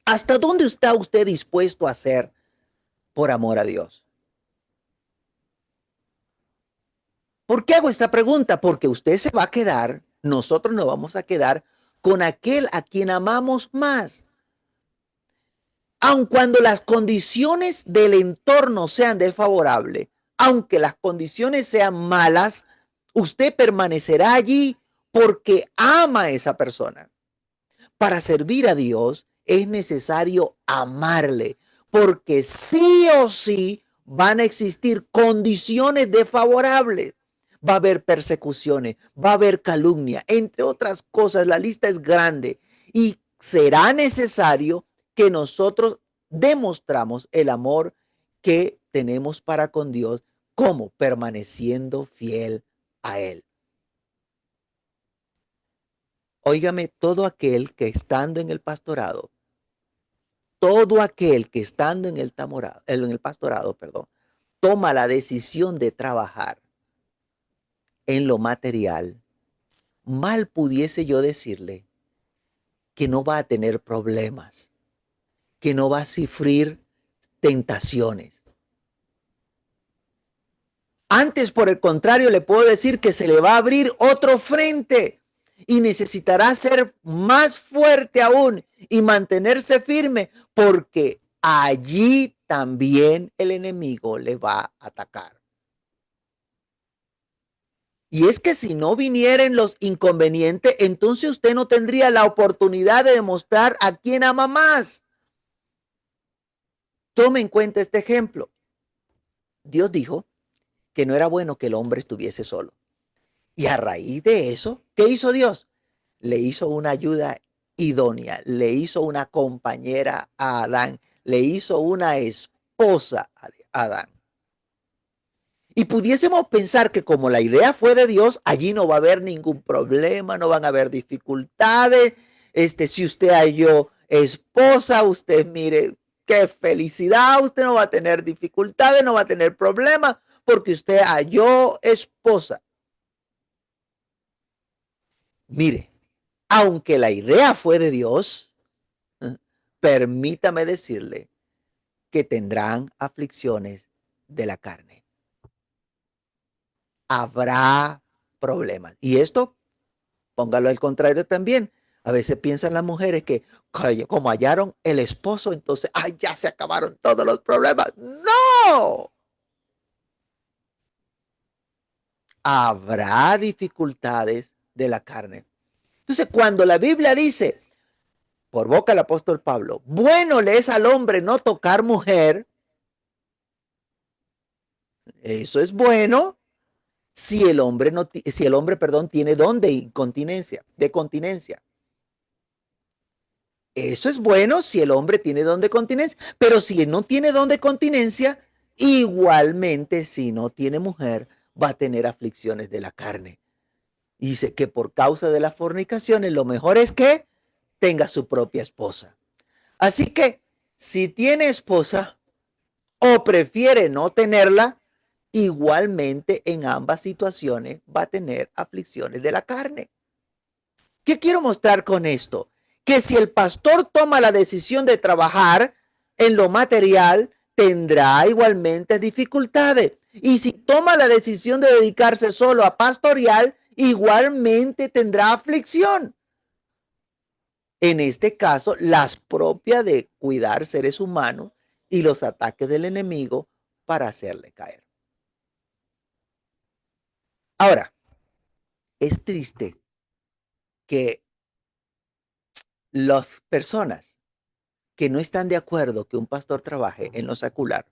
¿Hasta dónde está usted dispuesto a hacer por amor a Dios? ¿Por qué hago esta pregunta? Porque usted se va a quedar, nosotros nos vamos a quedar con aquel a quien amamos más. Aun cuando las condiciones del entorno sean desfavorables, aunque las condiciones sean malas, usted permanecerá allí porque ama a esa persona. Para servir a Dios es necesario amarle, porque sí o sí van a existir condiciones desfavorables. Va a haber persecuciones, va a haber calumnia, entre otras cosas, la lista es grande y será necesario que nosotros demostramos el amor que tenemos para con Dios, como permaneciendo fiel a Él. Óigame, todo aquel que estando en el pastorado, todo aquel que estando en el pastorado, perdón, toma la decisión de trabajar en lo material, mal pudiese yo decirle que no va a tener problemas, que no va a sufrir tentaciones. Antes, por el contrario, le puedo decir que se le va a abrir otro frente y necesitará ser más fuerte aún y mantenerse firme porque allí también el enemigo le va a atacar. Y es que si no vinieran los inconvenientes, entonces usted no tendría la oportunidad de demostrar a quién ama más. Tome en cuenta este ejemplo. Dios dijo que no era bueno que el hombre estuviese solo. Y a raíz de eso, ¿qué hizo Dios? Le hizo una ayuda idónea, le hizo una compañera a Adán, le hizo una esposa a Adán. Y pudiésemos pensar que como la idea fue de Dios, allí no va a haber ningún problema, no van a haber dificultades. Si usted halló esposa, usted mire qué felicidad, usted no va a tener dificultades, no va a tener problemas, porque usted halló esposa. Mire, aunque la idea fue de Dios, permítame decirle que tendrán aflicciones de la carne. Habrá problemas. Y esto, póngalo al contrario también. A veces piensan las mujeres que como hallaron el esposo, entonces, ay, ya se acabaron todos los problemas. No. Habrá dificultades de la carne. Entonces, cuando la Biblia dice, por boca del apóstol Pablo, bueno le es al hombre no tocar mujer, eso es bueno si el hombre no, si el hombre, perdón, tiene don de incontinencia, de continencia. Eso es bueno si el hombre tiene don de continencia, pero si no tiene don de continencia, igualmente si no tiene mujer, va a tener aflicciones de la carne. Y dice que por causa de las fornicaciones, lo mejor es que tenga su propia esposa. Así que si tiene esposa o prefiere no tenerla, igualmente en ambas situaciones va a tener aflicciones de la carne. ¿Qué quiero mostrar con esto? Que si el pastor toma la decisión de trabajar en lo material, tendrá igualmente dificultades. Y si toma la decisión de dedicarse solo a pastorear, igualmente tendrá aflicción. En este caso, las propias de cuidar seres humanos y los ataques del enemigo para hacerle caer. Ahora, es triste que las personas que no están de acuerdo que un pastor trabaje en lo secular,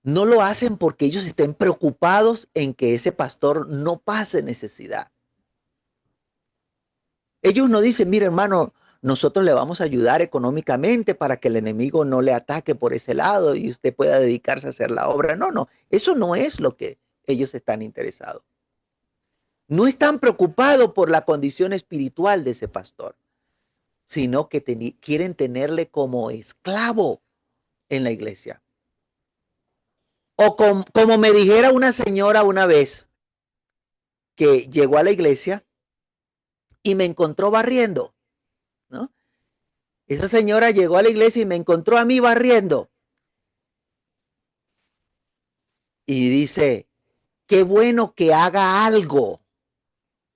no lo hacen porque ellos estén preocupados en que ese pastor no pase necesidad. Ellos no dicen, mire hermano, nosotros le vamos a ayudar económicamente para que el enemigo no le ataque por ese lado y usted pueda dedicarse a hacer la obra. No, no, eso no es lo que ellos están interesados. No están preocupados por la condición espiritual de ese pastor, sino que quieren tenerle como esclavo en la iglesia. O como me dijera una señora una vez que llegó a la iglesia y me encontró barriendo, ¿no? Esa señora llegó a la iglesia y me encontró a mí barriendo. Y dice, qué bueno que haga algo,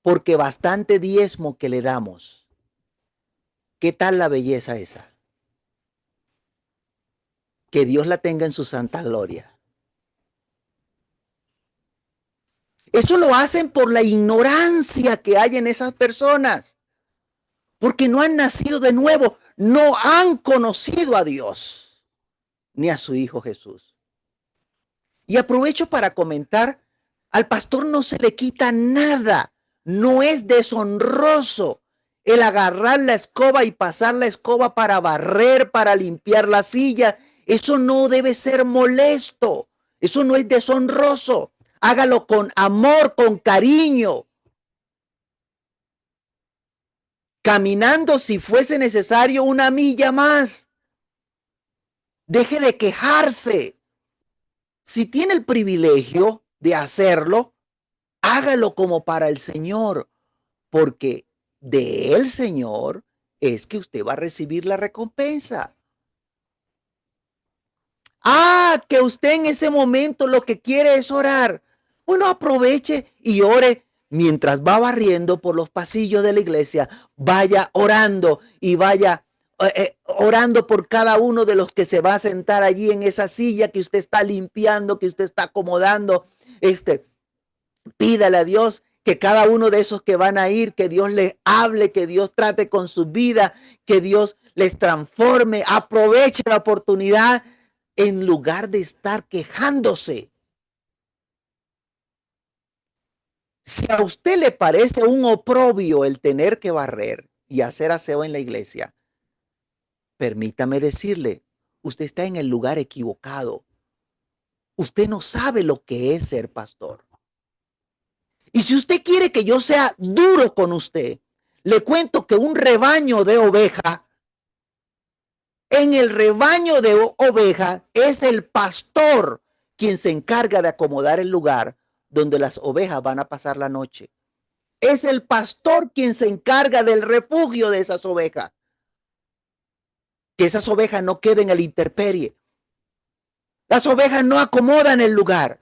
porque bastante diezmo que le damos. ¿Qué tal la belleza esa? Que Dios la tenga en su santa gloria. Eso lo hacen por la ignorancia que hay en esas personas, porque no han nacido de nuevo, no han conocido a Dios ni a su Hijo Jesús. Y aprovecho para comentar, al pastor no se le quita nada, no es deshonroso el agarrar la escoba y pasar la escoba para barrer, para limpiar la silla. Eso no debe ser molesto, eso no es deshonroso. Hágalo con amor, con cariño. Caminando si fuese necesario una milla más. Deje de quejarse. Si tiene el privilegio de hacerlo, hágalo como para el Señor, porque de el Señor es que usted va a recibir la recompensa. Ah, que usted en ese momento lo que quiere es orar. Bueno, aproveche y ore mientras va barriendo por los pasillos de la iglesia. Vaya orando y vaya orando por cada uno de los que se va a sentar allí en esa silla que usted está limpiando, que usted está acomodando. Pídale a Dios que cada uno de esos que van a ir, que Dios les hable, que Dios trate con su vida, que Dios les transforme. Aproveche la oportunidad en lugar de estar quejándose. Si a usted le parece un oprobio el tener que barrer y hacer aseo en la iglesia, permítame decirle, usted está en el lugar equivocado. Usted no sabe lo que es ser pastor. Y si usted quiere que yo sea duro con usted, le cuento que un rebaño de oveja, en el rebaño de oveja es el pastor quien se encarga de acomodar el lugar donde las ovejas van a pasar la noche. Es el pastor quien se encarga del refugio de esas ovejas. Que esas ovejas no queden a la intemperie. Las ovejas no acomodan el lugar.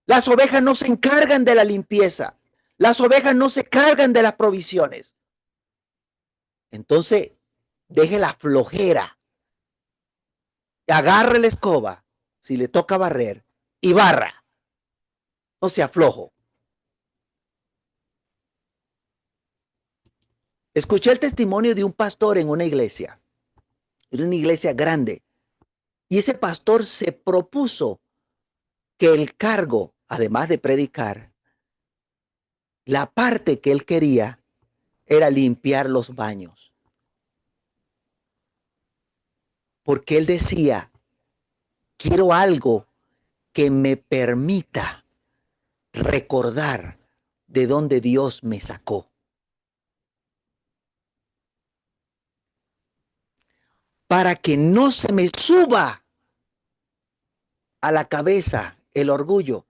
Las ovejas no se encargan de la limpieza. Las ovejas no se cargan de las provisiones. Entonces, deje la flojera. Agarre la escoba, si le toca barrer, y barra. No sea flojo. Escuché el testimonio de un pastor en una iglesia. Era una iglesia grande. Y ese pastor se propuso que el cargo, además de predicar, la parte que él quería era limpiar los baños. Porque él decía, quiero algo que me permita recordar de dónde Dios me sacó. Para que no se me suba a la cabeza el orgullo.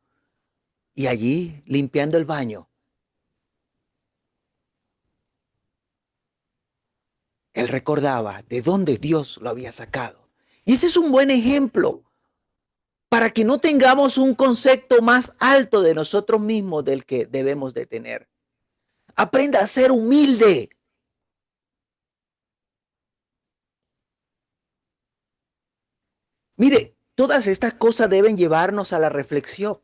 Y allí, limpiando el baño, él recordaba de dónde Dios lo había sacado. Y ese es un buen ejemplo para que no tengamos un concepto más alto de nosotros mismos del que debemos de tener. Aprenda a ser humilde. Mire, todas estas cosas deben llevarnos a la reflexión,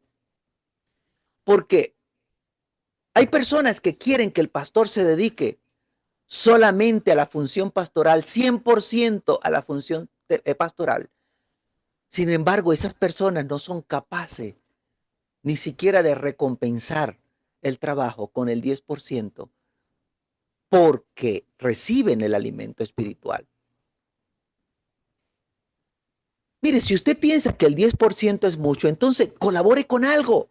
porque hay personas que quieren que el pastor se dedique solamente a la función pastoral, 100% a la función pastoral. Sin embargo, esas personas no son capaces ni siquiera de recompensar el trabajo con el 10% porque reciben el alimento espiritual. Mire, si usted piensa que el 10% es mucho, entonces colabore con algo,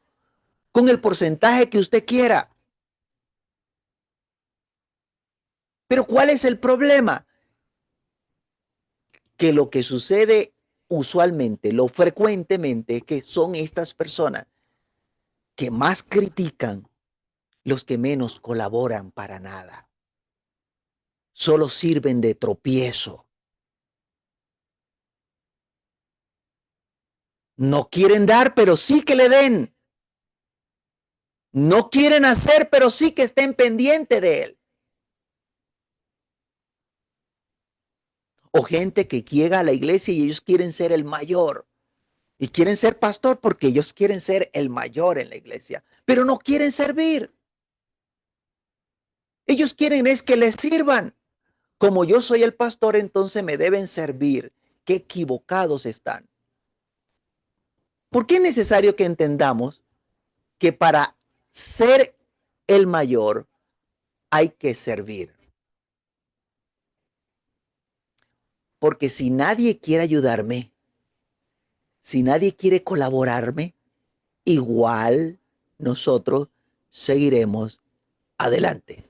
con el porcentaje que usted quiera. Pero ¿cuál es el problema? Que lo que sucede usualmente, lo frecuentemente, que son estas personas que más critican, los que menos colaboran para nada. Solo sirven de tropiezo. No quieren dar, pero sí que le den. No quieren hacer, pero sí que estén pendientes de él. O gente que llega a la iglesia y ellos quieren ser el mayor. Y quieren ser pastor porque ellos quieren ser el mayor en la iglesia. Pero no quieren servir. Ellos quieren es que les sirvan. Como yo soy el pastor, entonces me deben servir. Qué equivocados están. ¿Por qué es necesario que entendamos que para ser el mayor hay que servir? Porque si nadie quiere ayudarme, si nadie quiere colaborarme, igual nosotros seguiremos adelante.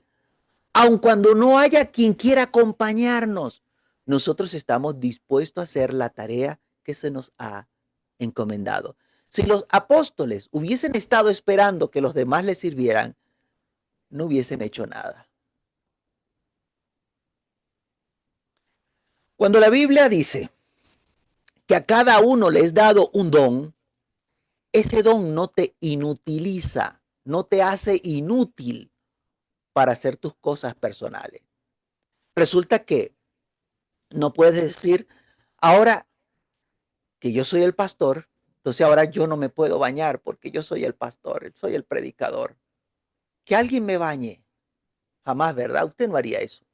Aun cuando no haya quien quiera acompañarnos, nosotros estamos dispuestos a hacer la tarea que se nos ha encomendado. Si los apóstoles hubiesen estado esperando que los demás les sirvieran, no hubiesen hecho nada. Cuando la Biblia dice que a cada uno le es dado un don, ese don no te inutiliza, no te hace inútil para hacer tus cosas personales. Resulta que no puedes decir, ahora que yo soy el pastor, entonces ahora yo no me puedo bañar porque yo soy el pastor, soy el predicador. Que alguien me bañe. Jamás, ¿verdad? Usted no haría eso.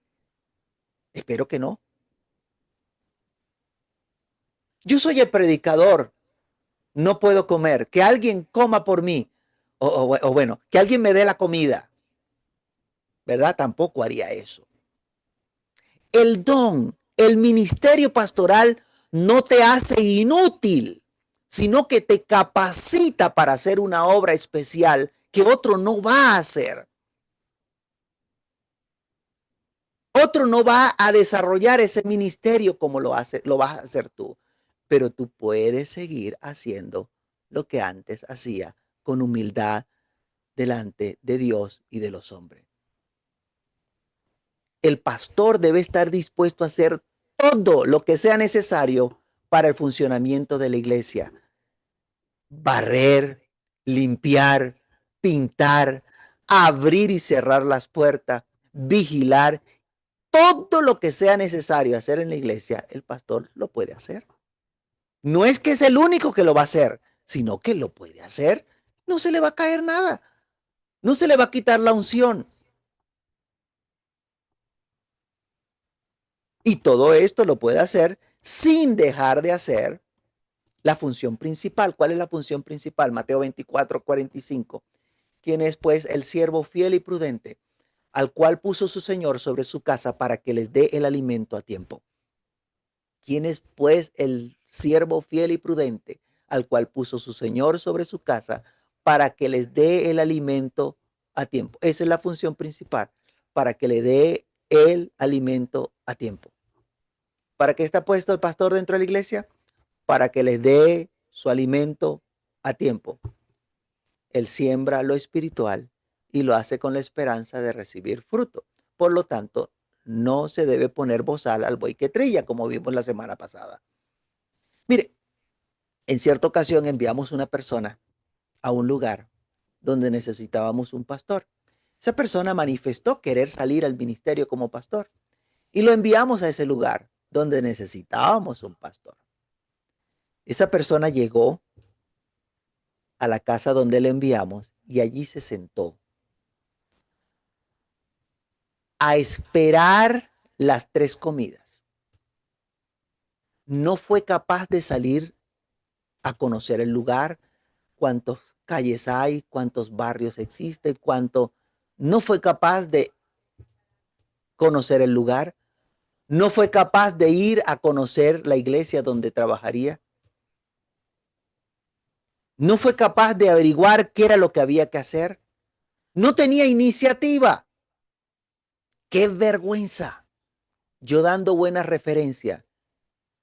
Espero que no. Yo soy el predicador, no puedo comer. Que alguien coma por mí. O bueno, que alguien me dé la comida. ¿Verdad? Tampoco haría eso. El don, el ministerio pastoral no te hace inútil, sino que te capacita para hacer una obra especial que otro no va a hacer. Otro no va a desarrollar ese ministerio como lo vas a hacer tú, pero tú puedes seguir haciendo lo que antes hacía con humildad delante de Dios y de los hombres. El pastor debe estar dispuesto a hacer todo lo que sea necesario para el funcionamiento de la iglesia. Barrer, limpiar, pintar, abrir y cerrar las puertas, vigilar. Todo lo que sea necesario hacer en la iglesia, el pastor lo puede hacer. No es que es el único que lo va a hacer, sino que lo puede hacer. No se le va a caer nada. No se le va a quitar la unción. Y todo esto lo puede hacer sin dejar de hacer la función principal. ¿Cuál es la función principal? Mateo 24:45. ¿Quién es pues el siervo fiel y prudente, al cual puso su señor sobre su casa para que les dé el alimento a tiempo? ¿Quién es pues el siervo fiel y prudente, al cual puso su señor sobre su casa para que les dé el alimento a tiempo? Esa es la función principal, para que le dé el alimento a tiempo. ¿Para qué está puesto el pastor dentro de la iglesia? Para que les dé su alimento a tiempo. Él siembra lo espiritual y lo hace con la esperanza de recibir fruto. Por lo tanto, no se debe poner bozal al buey que trilla, como vimos la semana pasada. Mire, en cierta ocasión enviamos una persona a un lugar donde necesitábamos un pastor. Esa persona manifestó querer salir al ministerio como pastor y lo enviamos a ese lugar donde necesitábamos un pastor. Esa persona llegó a la casa donde le enviamos y allí se sentó a esperar las 3 comidas. No fue capaz de salir a conocer el lugar, cuántas calles hay, cuántos barrios existen, cuánto. No fue capaz de conocer el lugar, no fue capaz de ir a conocer la iglesia donde trabajaría, no fue capaz de averiguar qué era lo que había que hacer, no tenía iniciativa. ¡Qué vergüenza! Yo dando buena referencia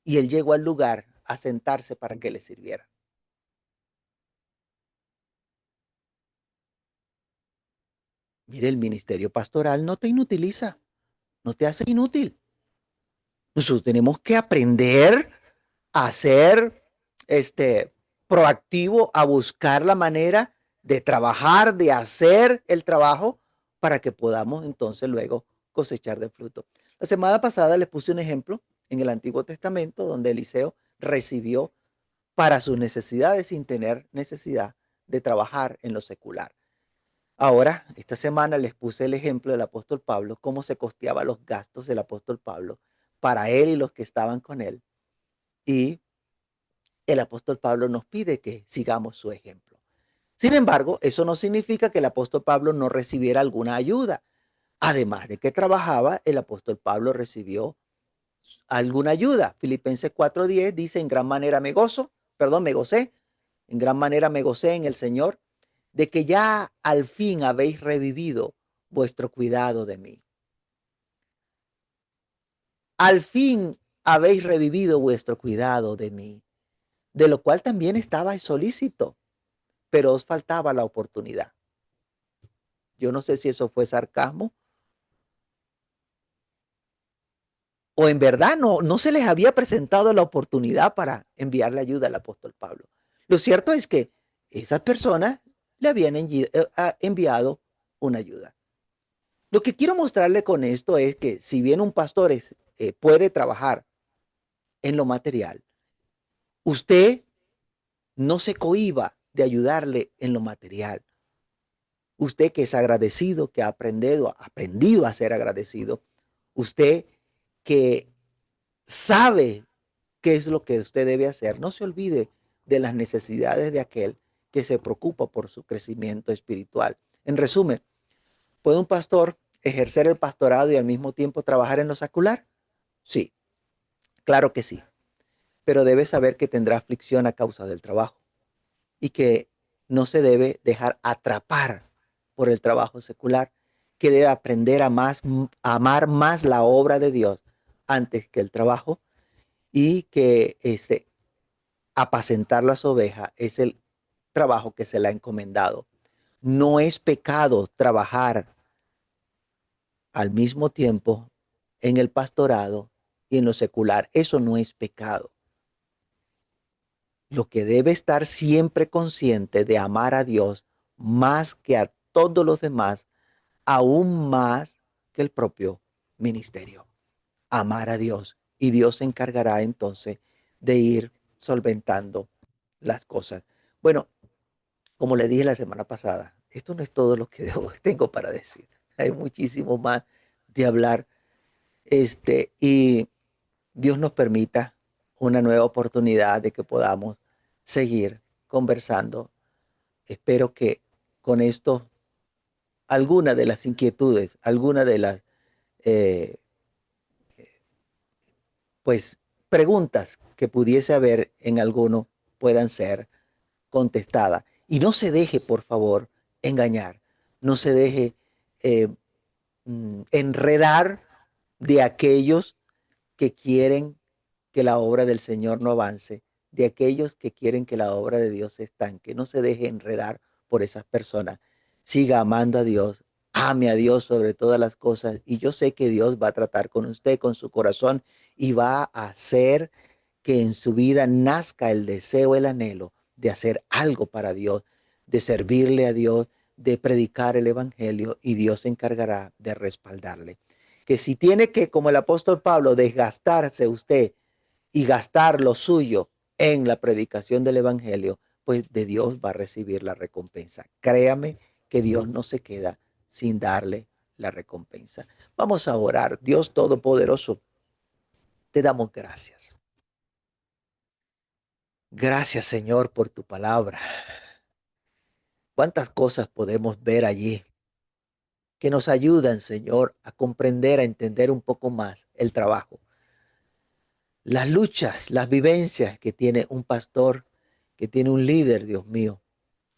y él llegó al lugar a sentarse para que le sirviera. Mire, el ministerio pastoral no te inutiliza, no te hace inútil. Nosotros tenemos que aprender a ser proactivo, a buscar la manera de trabajar, de hacer el trabajo para que podamos entonces luego cosechar de fruto. La semana pasada les puse un ejemplo en el Antiguo Testamento donde Eliseo recibió para sus necesidades sin tener necesidad de trabajar en lo secular. Ahora, esta semana les puse el ejemplo del apóstol Pablo, cómo se costeaba los gastos del apóstol Pablo para él y los que estaban con él. Y el apóstol Pablo nos pide que sigamos su ejemplo. Sin embargo, eso no significa que el apóstol Pablo no recibiera alguna ayuda. Además de que trabajaba, el apóstol Pablo recibió alguna ayuda. Filipenses 4:10 dice, me gocé, en gran manera me gocé en el Señor, de que ya al fin habéis revivido vuestro cuidado de mí. Al fin habéis revivido vuestro cuidado de mí, de lo cual también estaba solícito, pero os faltaba la oportunidad. Yo no sé si eso fue sarcasmo o en verdad no se les había presentado la oportunidad para enviarle ayuda al apóstol Pablo. Lo cierto es que esas personas le habían enviado una ayuda. Lo que quiero mostrarle con esto es que si bien un pastor puede trabajar en lo material, usted no se cohíba de ayudarle en lo material. Usted que es agradecido, que ha aprendido a ser agradecido, usted que sabe qué es lo que usted debe hacer, no se olvide de las necesidades de aquel que se preocupa por su crecimiento espiritual. En resumen, ¿puede un pastor ejercer el pastorado y al mismo tiempo trabajar en lo secular? Sí, claro que sí, pero debe saber que tendrá aflicción a causa del trabajo y que no se debe dejar atrapar por el trabajo secular, que debe aprender a amar más la obra de Dios antes que el trabajo y que apacentar las ovejas es el trabajo que se le ha encomendado. No es pecado trabajar al mismo tiempo en el pastorado y en lo secular. Eso no es pecado. Lo que debe estar siempre consciente de amar a Dios más que a todos los demás, aún más que el propio ministerio. Amar a Dios y Dios se encargará entonces de ir solventando las cosas. Bueno, como le dije la semana pasada, esto no es todo lo que tengo para decir. Hay muchísimo más de hablar. Y Dios nos permita una nueva oportunidad de que podamos seguir conversando. Espero que con esto algunas de las inquietudes, algunas de las eh, pues preguntas que pudiese haber en alguno puedan ser contestadas. Y no se deje, por favor, engañar. No se deje eh, enredar de aquellos que quieren que la obra del Señor no avance, de aquellos que quieren que la obra de Dios se estanque. No se deje enredar por esas personas. Siga amando a Dios, ame a Dios sobre todas las cosas. Y yo sé que Dios va a tratar con usted, con su corazón, y va a hacer que en su vida nazca el deseo, el anhelo de hacer algo para Dios, de servirle a Dios, de predicar el Evangelio, y Dios se encargará de respaldarle. Que si tiene que, como el apóstol Pablo, desgastarse usted y gastar lo suyo en la predicación del Evangelio, pues de Dios va a recibir la recompensa. Créame que Dios no se queda sin darle la recompensa. Vamos a orar. Dios Todopoderoso, te damos gracias. Gracias, Señor, por tu palabra. ¿Cuántas cosas podemos ver allí que nos ayudan, Señor, a comprender, a entender un poco más el trabajo, las luchas, las vivencias que tiene un pastor, que tiene un líder, Dios mío,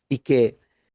y que